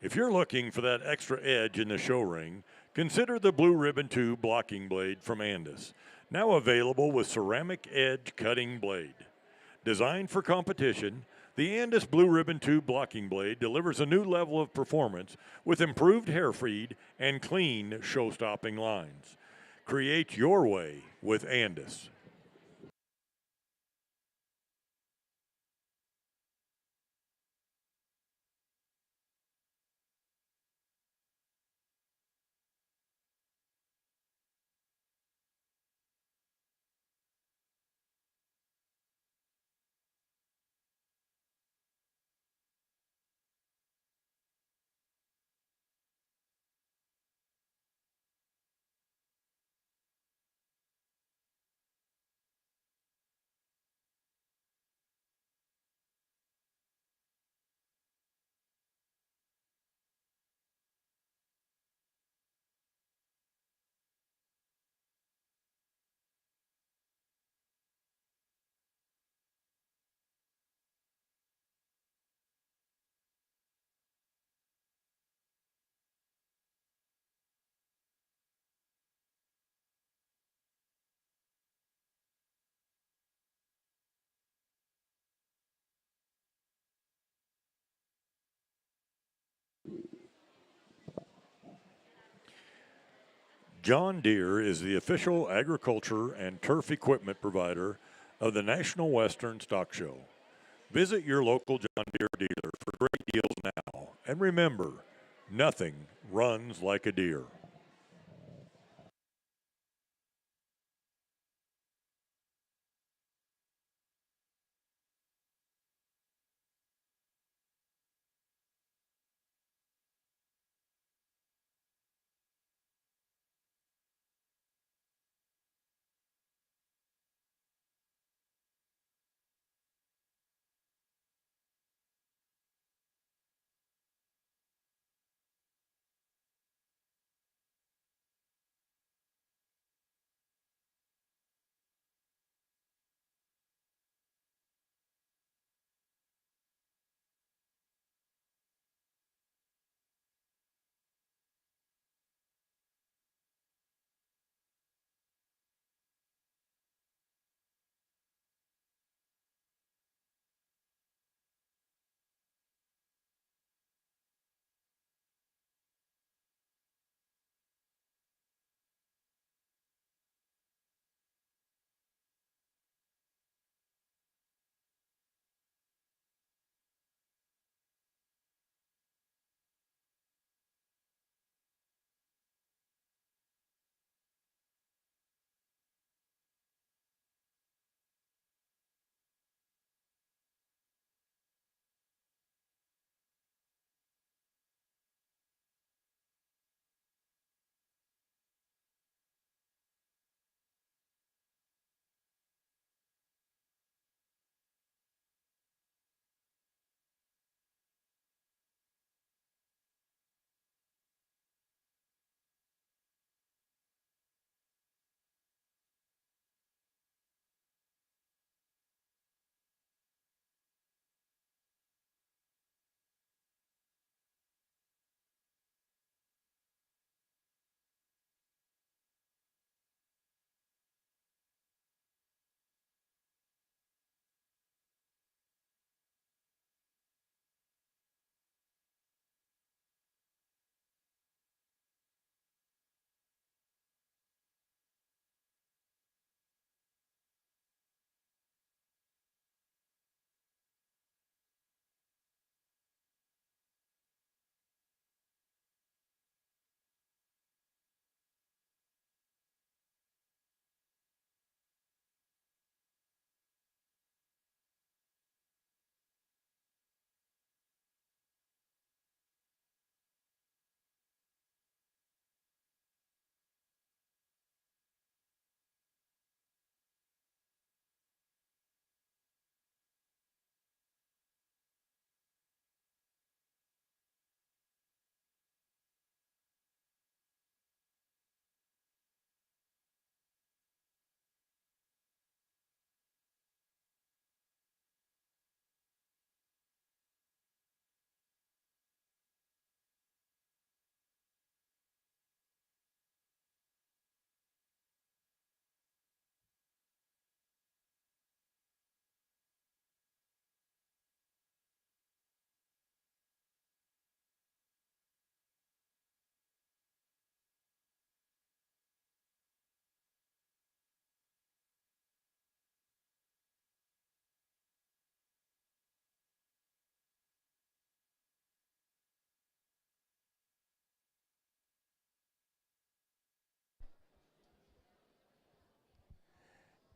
If you're looking for that extra edge in the show ring, Consider the Blue Ribbon 2 blocking blade from Andis, now available with ceramic edge cutting blade. Designed for competition, the Andis Blue Ribbon 2 blocking blade delivers a new level of performance with improved hair feed and clean show-stopping lines. Create your way with Andis. John Deere is the official agriculture and turf equipment provider of the National Western Stock Show. Visit your local John Deere dealer for great deals now. And remember, nothing runs like a Deere.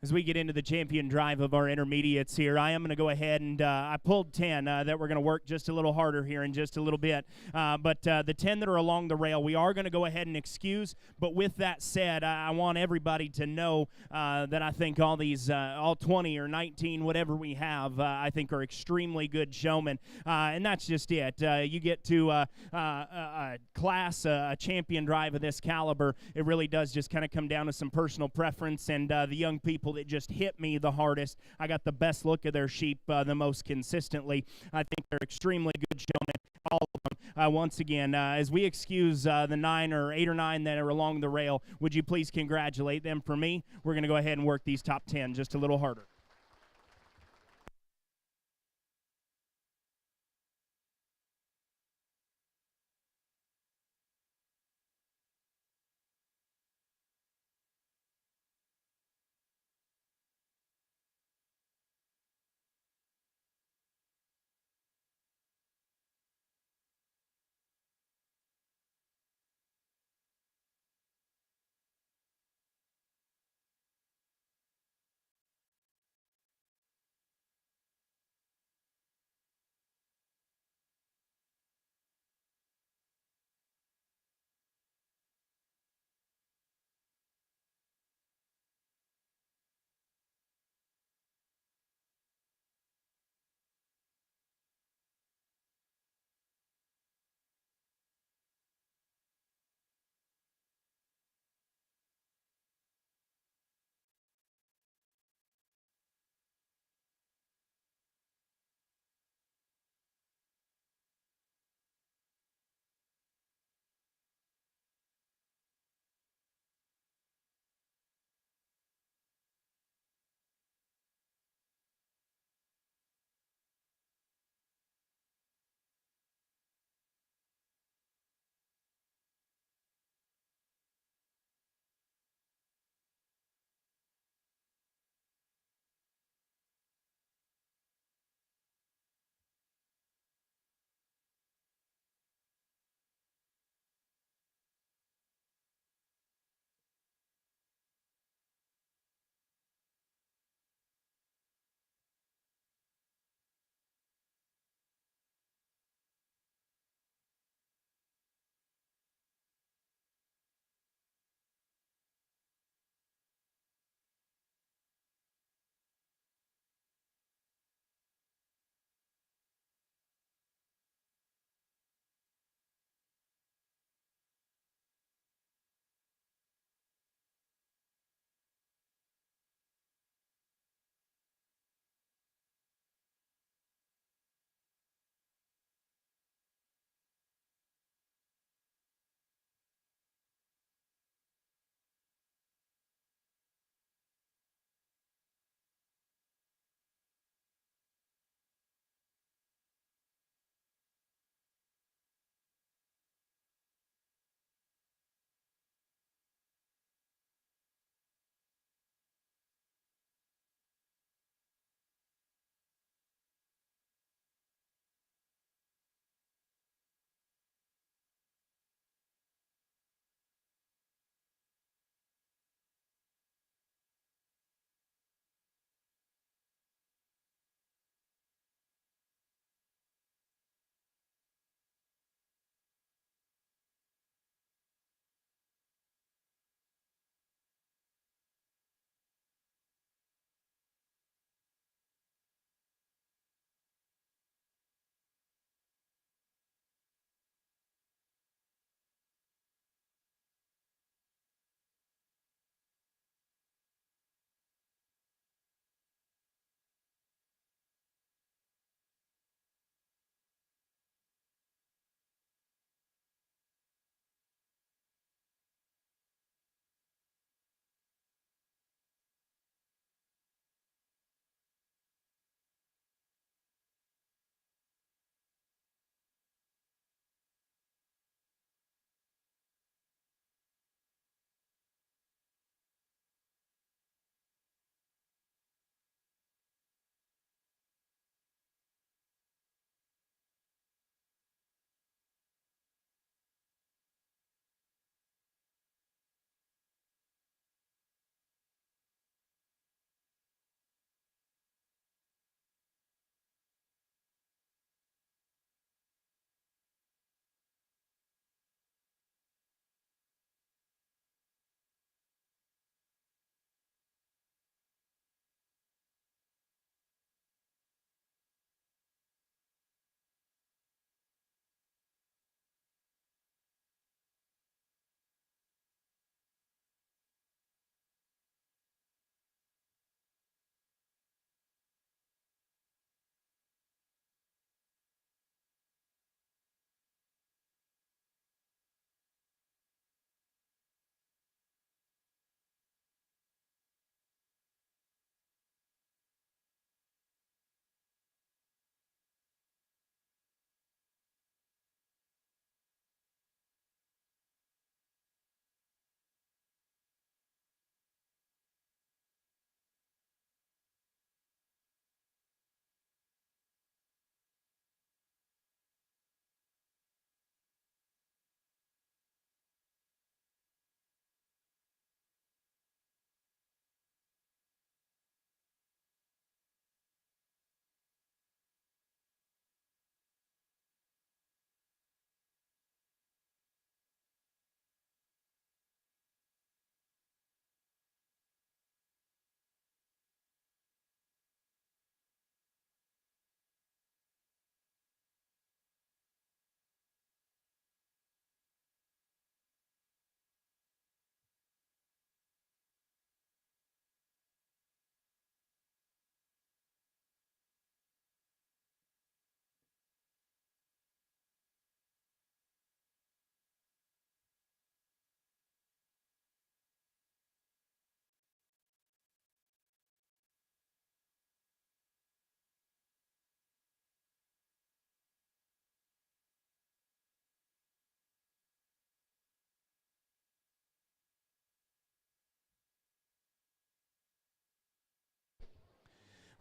As we get into the champion drive of our intermediates here, I am going to go ahead and I pulled 10 that we're going to work just a little harder here in just a little bit. But the 10 that are along the rail, we are going to go ahead and excuse. But with that said, I want everybody to know that I think all these, all 20 or 19, whatever we have, I think are extremely good showmen. And that's just it. You get to a class, a champion drive of this caliber, it really does just kind of come down to some personal preference and the young people that just hit me the hardest. I got the best look of their sheep the most consistently. I think they're extremely good showmen, all of them. Once again, as we excuse the 9 or 8 or 9 that are along the rail, would you please congratulate them for me? We're going to go ahead and work these top 10 just a little harder.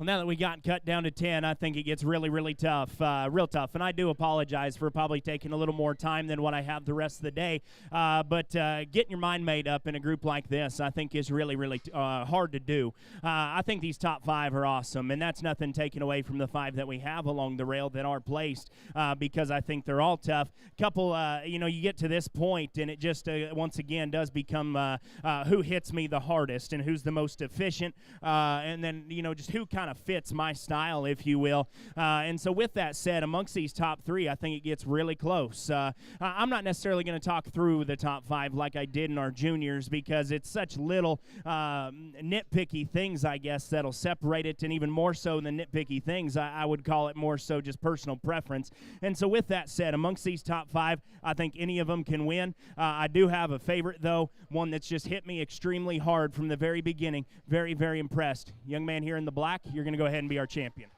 Well, now that we got cut down to 10, I think it gets really, really tough, real tough. And I do apologize for probably taking a little more time than what I have the rest of the day. But getting your mind made up in a group like this, I think, is really, really hard to do. I think these top 5 are awesome, and that's nothing taken away from the 5 that we have along the rail that are placed, because I think they're all tough. Couple, you get to this point, and it just, once again, does become who hits me the hardest and who's the most efficient, and then, just who kind of fits my style, if you will. And so with that said, amongst these top 3, I think it gets really close. I'm not necessarily going to talk through the top 5 like I did in our juniors, because it's such little nitpicky things, I guess, that'll separate it, and even more so than nitpicky things, I would call it more so just personal preference. And so with that said, amongst these top 5, I think any of them can win. I do have a favorite, though, one that's just hit me extremely hard from the very beginning. Very, very impressed. Young man here in the black, you're going to go ahead and be our champion.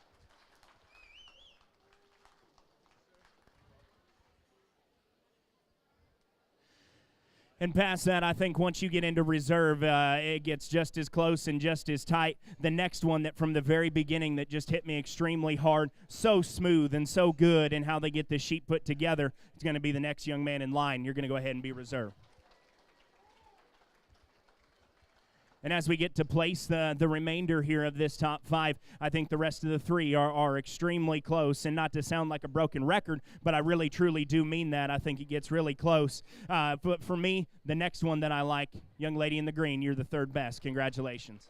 And past that, I think once you get into reserve, it gets just as close and just as tight. The next one that from the very beginning that just hit me extremely hard, so smooth and so good in how they get this sheet put together, it's going to be the next young man in line. You're going to go ahead and be reserve. And as we get to place the remainder here of this top 5, I think the rest of the 3 are extremely close. And not to sound like a broken record, but I really, truly do mean that. I think it gets really close. But for me, the next one that I like, young lady in the green, you're the 3rd best. Congratulations.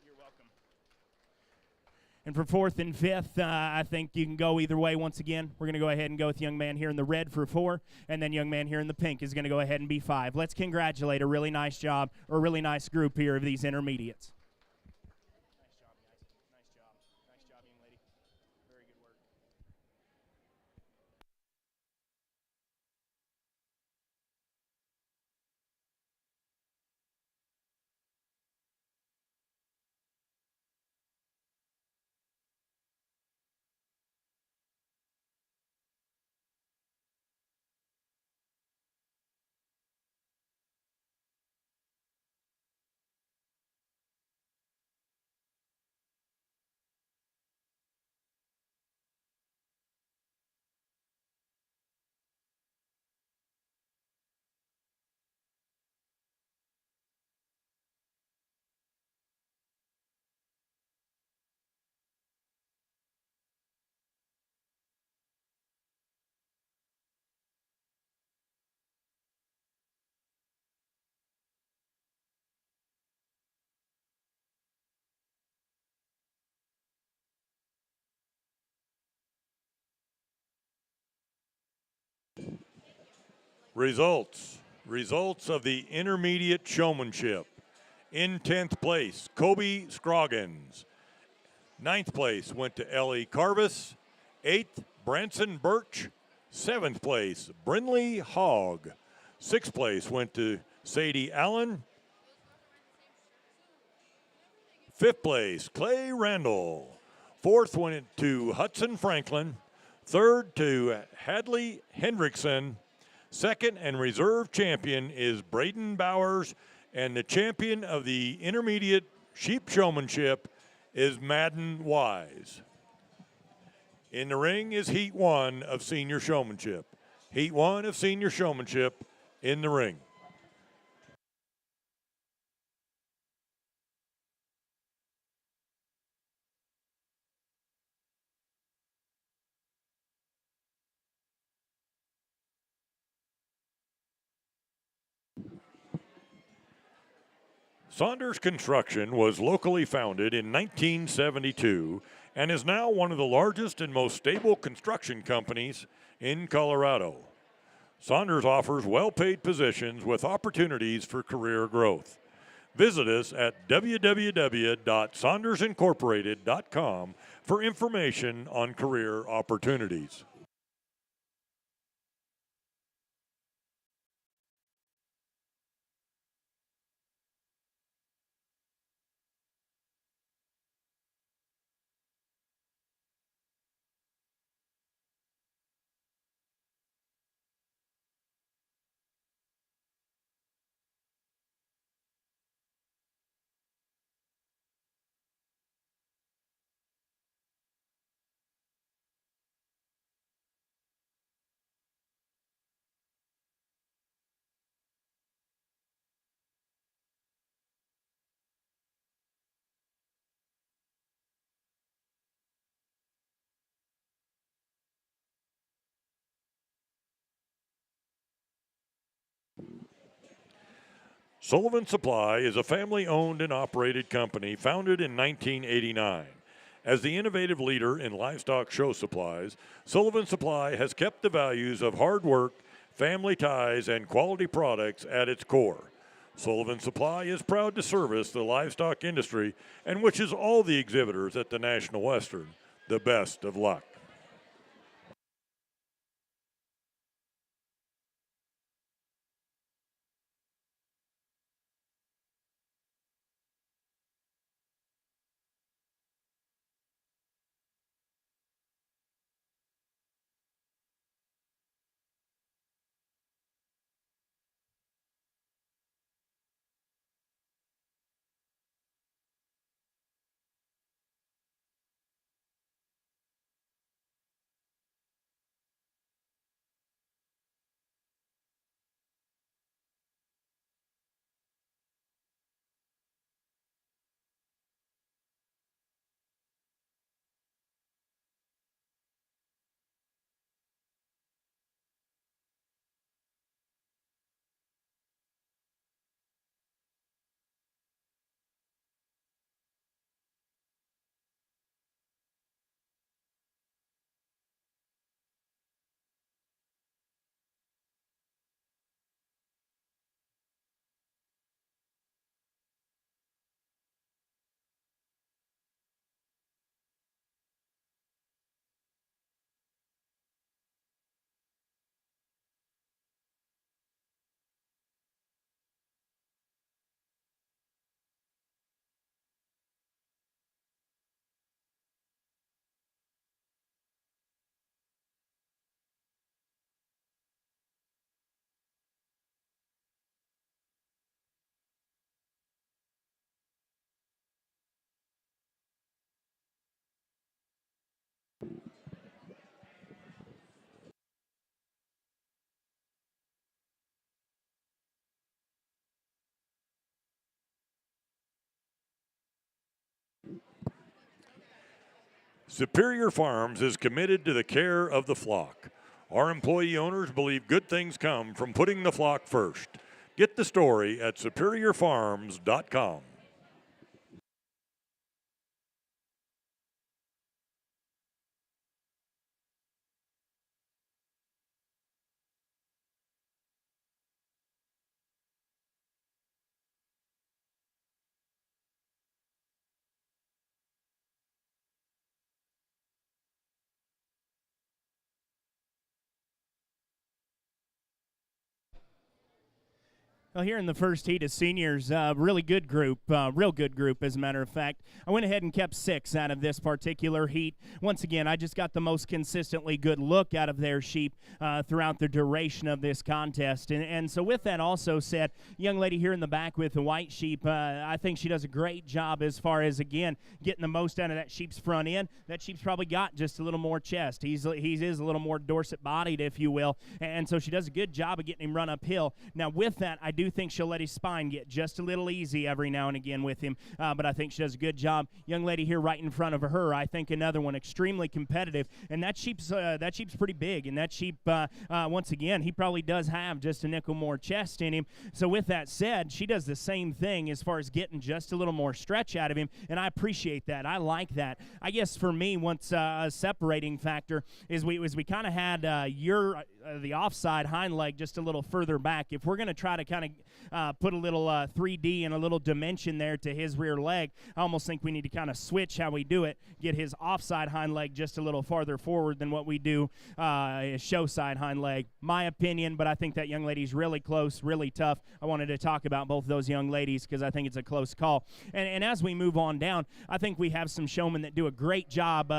You're welcome. And for 4th and 5th, I think you can go either way once again. We're going to go ahead and go with young man here in the red for 4, and then young man here in the pink is going to go ahead and be 5. Let's congratulate a really nice job, or a really nice group here of these intermediates. Nice job, guys. Nice job. Nice job, young lady. Very good work. Results of the intermediate showmanship. In 10th place, Kobe Scroggins. 9th place went to Ellie Carvis. 8th, Branson Birch. 7th place, Brinley Hogg. 6th place went to Sadie Allen. 5th place, Clay Randall. 4th went to Hudson Franklin. 3rd to Hadley Hendrickson. 2nd and reserve champion is Braden Bowers, and the champion of the intermediate sheep showmanship is Madden Wise. In the ring is Heat 1 of senior showmanship. Heat 1 of senior showmanship in the ring. Saunders Construction was locally founded in 1972 and is now one of the largest and most stable construction companies in Colorado. Saunders offers well-paid positions with opportunities for career growth. Visit us at www.saundersincorporated.com for information on career opportunities. Sullivan Supply is a family-owned and operated company founded in 1989. As the innovative leader in livestock show supplies, Sullivan Supply has kept the values of hard work, family ties, and quality products at its core. Sullivan Supply is proud to service the livestock industry and wishes all the exhibitors at the National Western the best of luck. Superior Farms is committed to the care of the flock. Our employee owners believe good things come from putting the flock first. Get the story at superiorfarms.com. Well, here in the first heat of seniors, really good group, real good group, as a matter of fact. I went ahead and kept 6 out of this particular heat. Once again, I just got the most consistently good look out of their sheep throughout the duration of this contest. And so with that also said, young lady here in the back with the white sheep, I think she does a great job as far as, again, getting the most out of that sheep's front end. That sheep's probably got just a little more chest. He is a little more Dorset-bodied, if you will. And so she does a good job of getting him run uphill. Now, with that, I do think she'll let his spine get just a little easy every now and again with him, but I think she does a good job. Young lady here right in front of her, I think another one extremely competitive, and that sheep's pretty big, and that sheep, once again, he probably does have just a nickel more chest in him. So with that said, she does the same thing as far as getting just a little more stretch out of him, and I appreciate that. I like that. I guess for me, once a separating factor is we kind of had the offside hind leg just a little further back. If we're going to try to kind of put a little 3D and a little dimension there to his rear leg, I almost think we need to kind of switch how we do it, get his offside hind leg just a little farther forward than what we do his show side hind leg. My opinion, but I think that young lady's really close, really tough. I wanted to talk about both those young ladies because I think it's a close call. And as we move on down, I think we have some showmen that do a great job,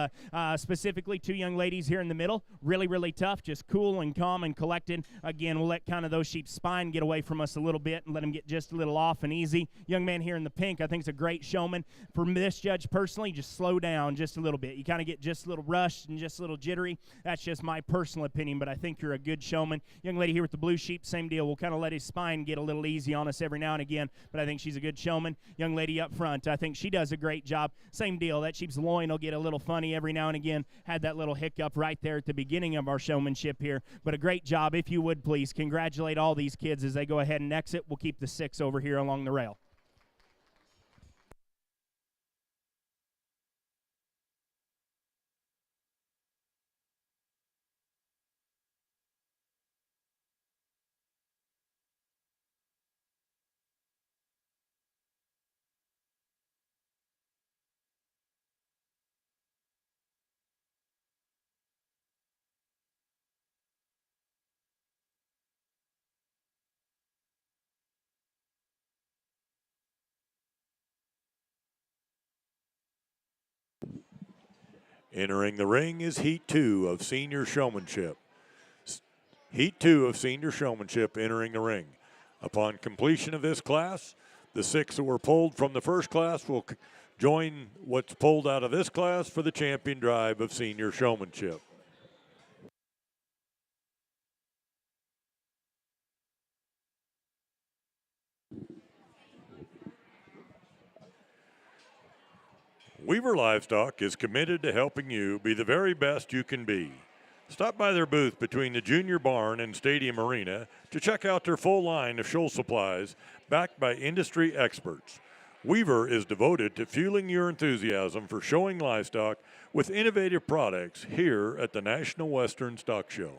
specifically 2 young ladies here in the middle, really, really tough, just cool and calm and collected. Again, we'll let kind of those sheep's spine get away from us a little bit and let him get just a little off and easy. Young man here in the pink, I think is a great showman. For this judge personally, just slow down just a little bit. You kind of get just a little rushed and just a little jittery. That's just my personal opinion, but I think you're a good showman. Young lady here with the blue sheep, same deal. We'll kind of let his spine get a little easy on us every now and again, but I think she's a good showman. Young lady up front, I think she does a great job. Same deal. That sheep's loin will get a little funny every now and again. Had that little hiccup right there at the beginning of our showmanship here, But a great job. If you would please congratulate all these kids as they go ahead and exit. We'll keep the 6 over here along the rail. Entering the ring is Heat 2 of Senior Showmanship. Heat 2 of Senior Showmanship entering the ring. Upon completion of this class, the 6 that were pulled from the first class will join what's pulled out of this class for the champion drive of Senior Showmanship. Weaver Livestock is committed to helping you be the very best you can be. Stop by their booth between the Junior Barn and Stadium Arena to check out their full line of show supplies backed by industry experts. Weaver is devoted to fueling your enthusiasm for showing livestock with innovative products here at the National Western Stock Show.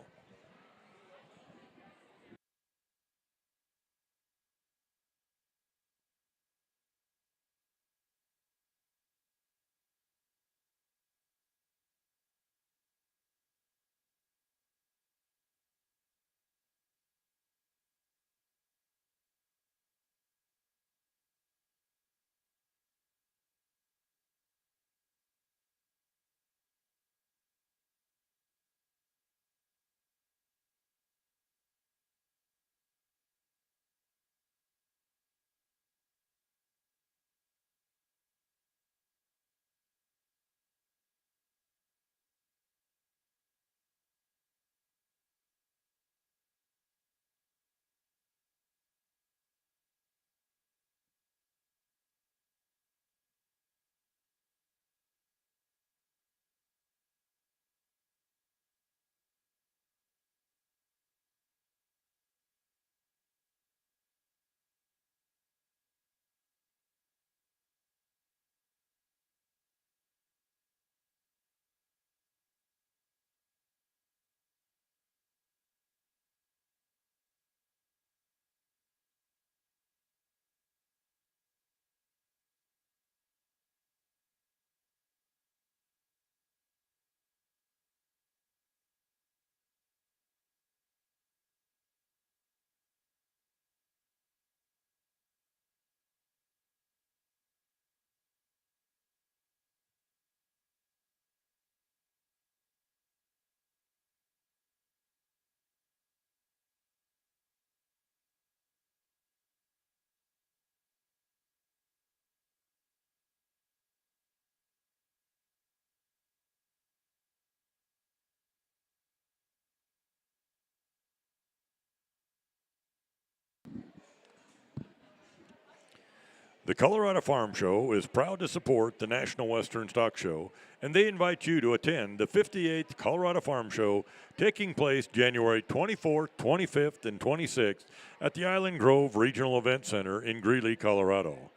The Colorado Farm Show is proud to support the National Western Stock Show, and they invite you to attend the 58th Colorado Farm Show taking place January 24th, 25th, and 26th at the Island Grove Regional Event Center in Greeley, Colorado.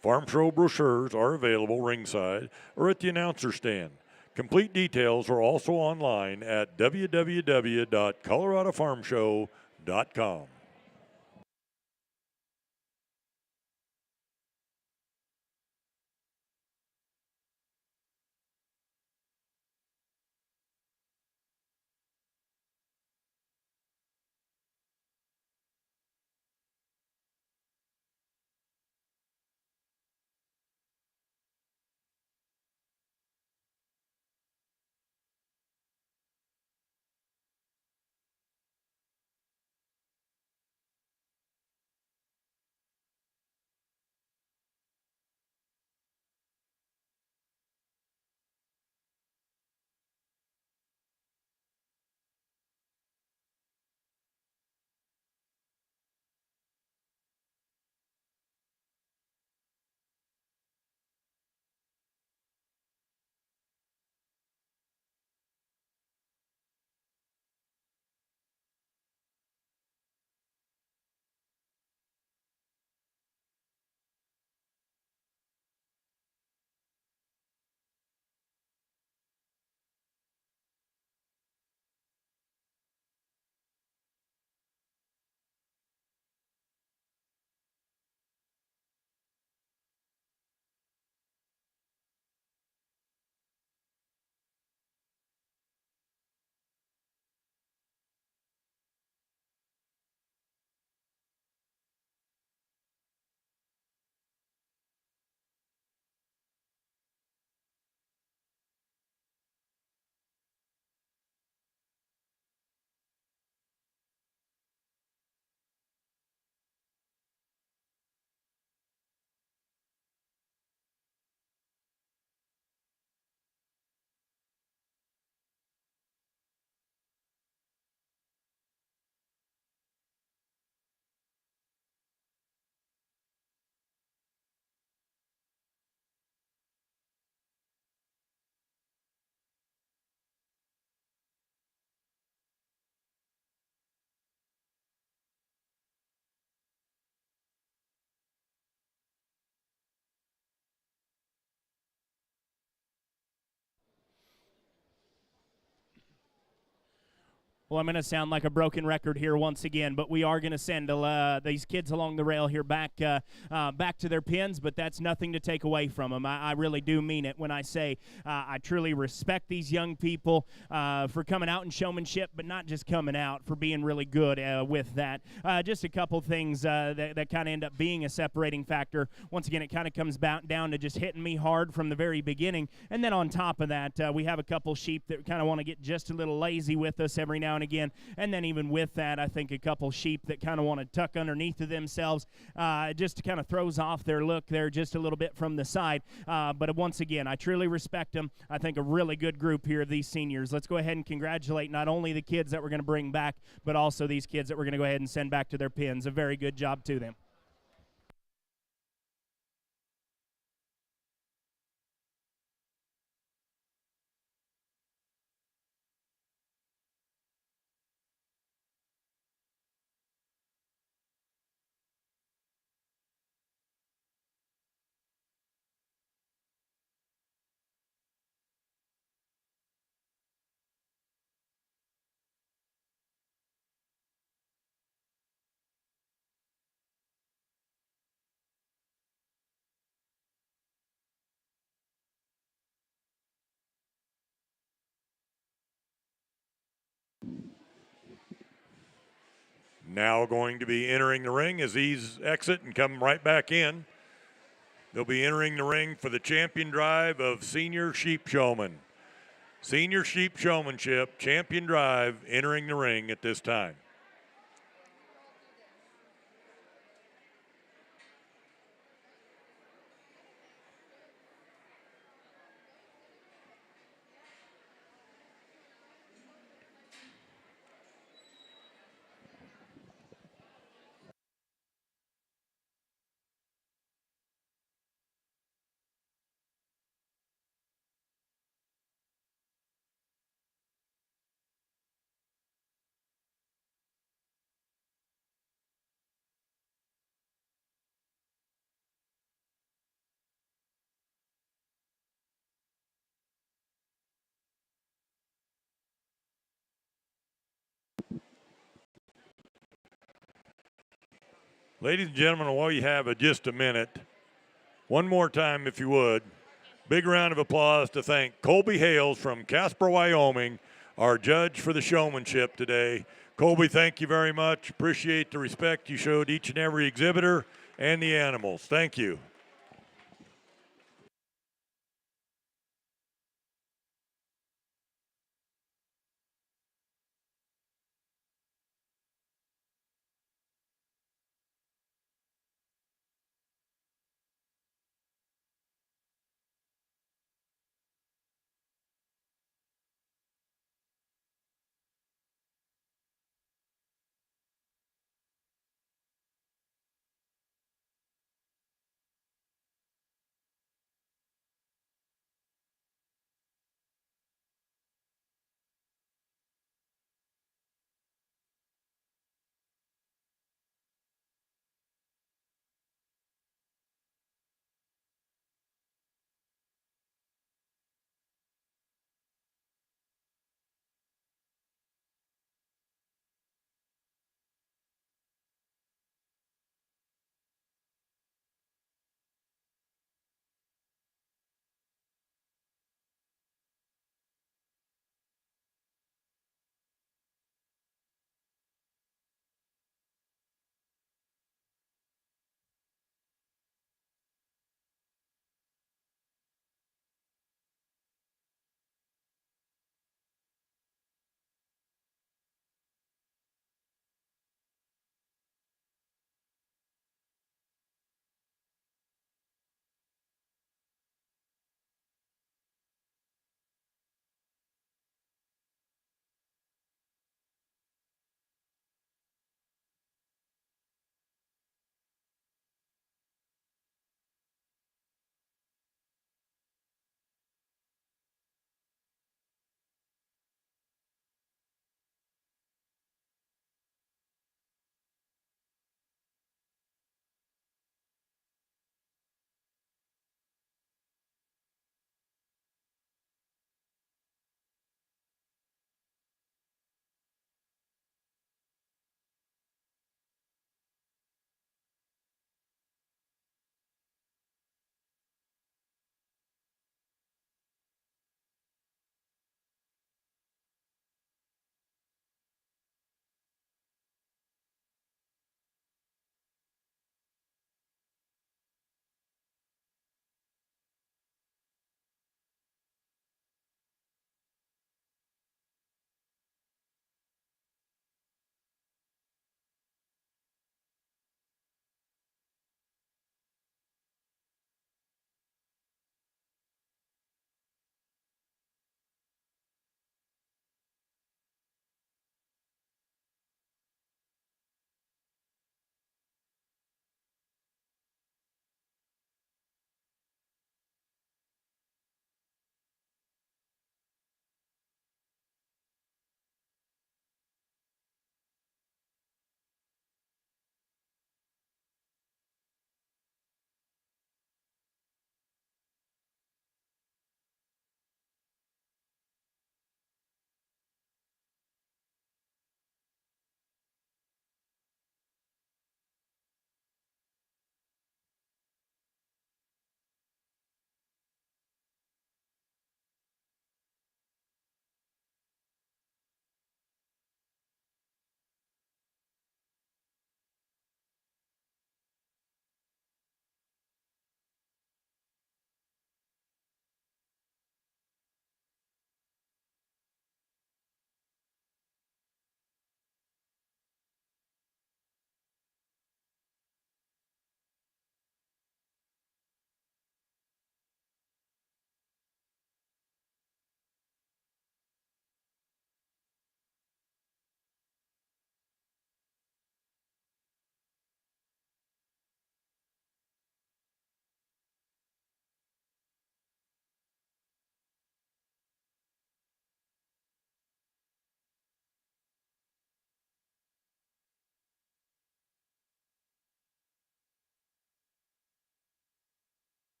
Farm Show brochures are available ringside or at the announcer stand. Complete details are also online at www.coloradofarmshow.com. Well, I'm going to sound like a broken record here once again, but we are going to send these kids along the rail here back to their pens, but that's nothing to take away from them. I really do mean it when I say I truly respect these young people for coming out in showmanship, but not just coming out, for being really good with that. Just a couple things that kind of end up being a separating factor. Once again, it kind of comes down to just hitting me hard from the very beginning, and then on top of that, we have a couple sheep that kind of want to get just a little lazy with us every now and again, and then even with that, I think a couple sheep that kind of want to tuck underneath of themselves, just kind of throws off their look there just a little bit from the side. But once again, I truly respect them. I think a really good group here of these seniors. Let's go ahead and congratulate not only the kids that we're going to bring back, but also these kids that we're going to go ahead and send back to their pens. A very good job to them. Now going to be entering the ring as these exit and come right back in. They'll be entering the ring for the champion drive of Senior Sheep Showman. Senior Sheep Showmanship, champion drive, entering the ring at this time. Ladies and gentlemen, while you have just a minute, one more time if you would, big round of applause to thank Colby Hales from Casper, Wyoming, our judge for the showmanship today. Colby, thank you very much. Appreciate the respect you showed each and every exhibitor and the animals. Thank you.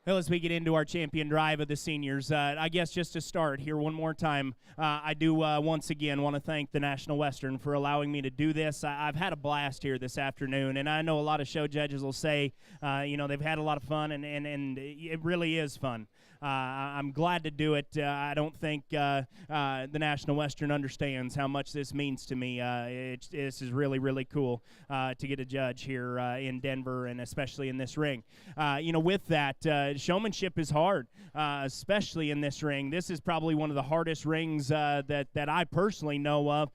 Well, as we get into our champion drive of the seniors, I guess just to start here one more time, I do once again want to thank the National Western for allowing me to do this. I've had a blast here this afternoon, and I know a lot of show judges will say, they've had a lot of fun, and it really is fun. I'm glad to do it. I don't think the National Western understands how much this means to me. This is really, really cool to get a judge here in Denver, and especially in this ring. With that, showmanship is hard, especially in this ring. This is probably one of the hardest rings that I personally know of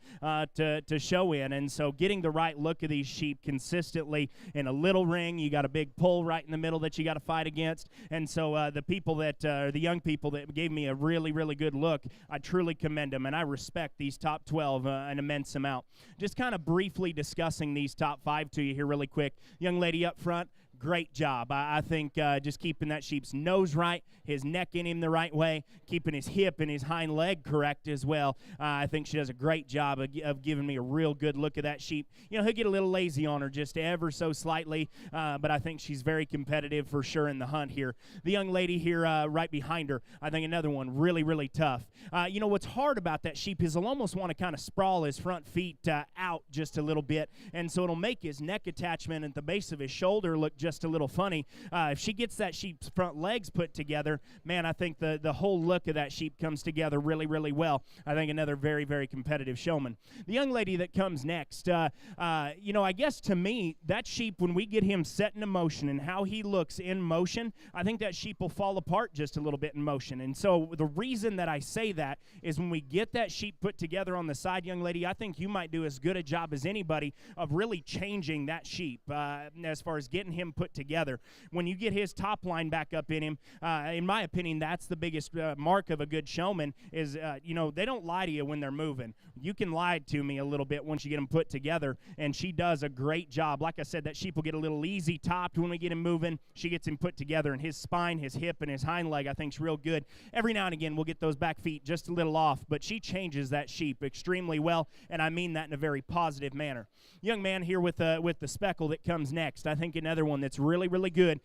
to show in. And so getting the right look of these sheep consistently in a little ring, you got a big pole right in the middle that you got to fight against. And so the young people that gave me a really, really good look, I truly commend them, and I respect these top 12 an immense amount. Just kind of briefly discussing these top 5 to you here really quick. Young lady up front, great job. I think just keeping that sheep's nose right, his neck in him the right way, keeping his hip and his hind leg correct as well. I think she does a great job of giving me a real good look at that sheep. He'll get a little lazy on her just ever so slightly, but I think she's very competitive for sure in the hunt here. The young lady here right behind her, I think another one really, really tough. What's hard about that sheep is he'll almost want to kind of sprawl his front feet out just a little bit, and so it'll make his neck attachment at the base of his shoulder look just a little funny. If she gets that sheep's front legs put together, man, I think the whole look of that sheep comes together really, really well. I think another very, very competitive showman. The young lady that comes next, I guess to me, that sheep, when we get him set in motion and how he looks in motion, I think that sheep will fall apart just a little bit in motion. And so the reason that I say that is when we get that sheep put together on the side, young lady, I think you might do as good a job as anybody of really changing that sheep as far as getting him put together. When you get his top line back up in him, in my opinion, that's the biggest mark of a good showman is, they don't lie to you when they're moving. You can lie to me a little bit once you get them put together, and she does a great job. Like I said, that sheep will get a little easy topped when we get him moving. She gets him put together, and his spine, his hip, and his hind leg, I think, is real good. Every now and again, we'll get those back feet just a little off, but she changes that sheep extremely well, and I mean that in a very positive manner. Young man here with the speckle that comes next, I think another one that's really, really good.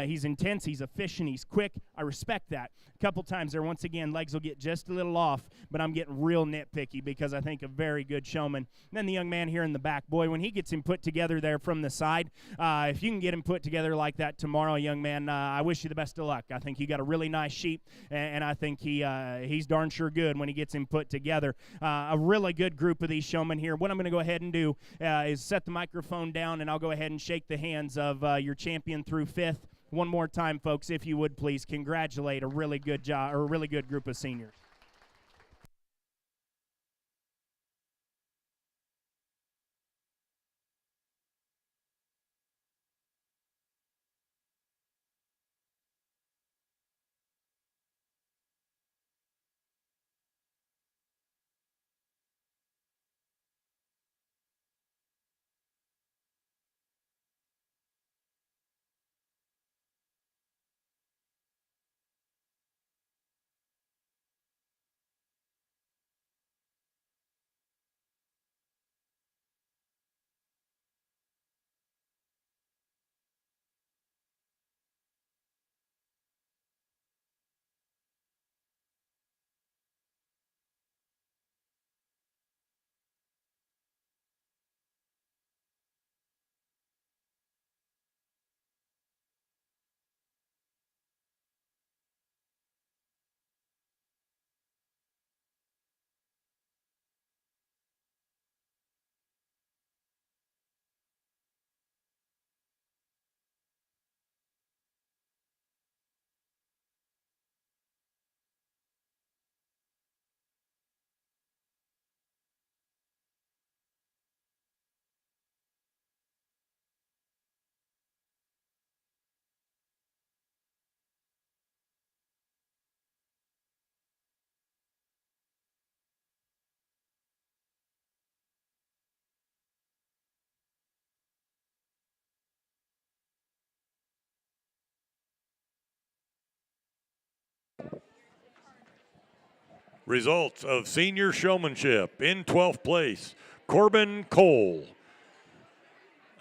He's intense, he's efficient, he's quick. I respect that. A couple times there, once again, legs will get just a little off, but I'm getting real nitpicky because I think a very good showman. And then the young man here in the back, boy, when he gets him put together there from the side, if you can get him put together like that tomorrow, young man, I wish you the best of luck. I think you got a really nice sheep, and I think he's darn sure good when he gets him put together. A really good group of these showmen here. What I'm going to go ahead and do is set the microphone down, and I'll go ahead and shake the hands of your champion through 5th. One more time, folks, if you would please congratulate a really good job or a really good group of seniors. Results of senior showmanship: in 12th place, Corbin Cole.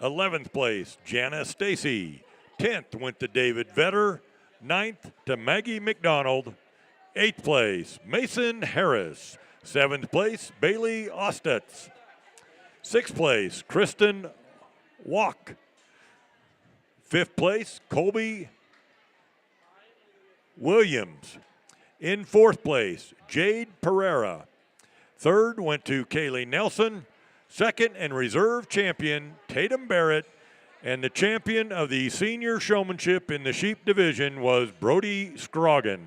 11th place, Jana Stacy. 10th went to David Vetter. Ninth to Maggie McDonald. 8th place, Mason Harris. 7th place, Bailey Ostutz. 6th place, Kristen Walk. 5th place, Colby Williams. In 4th place, Jade Pereira. 3rd went to Kaylee Nelson. 2nd and reserve champion, Tatum Barrett. And the champion of the senior showmanship in the sheep division was Brody Scroggin.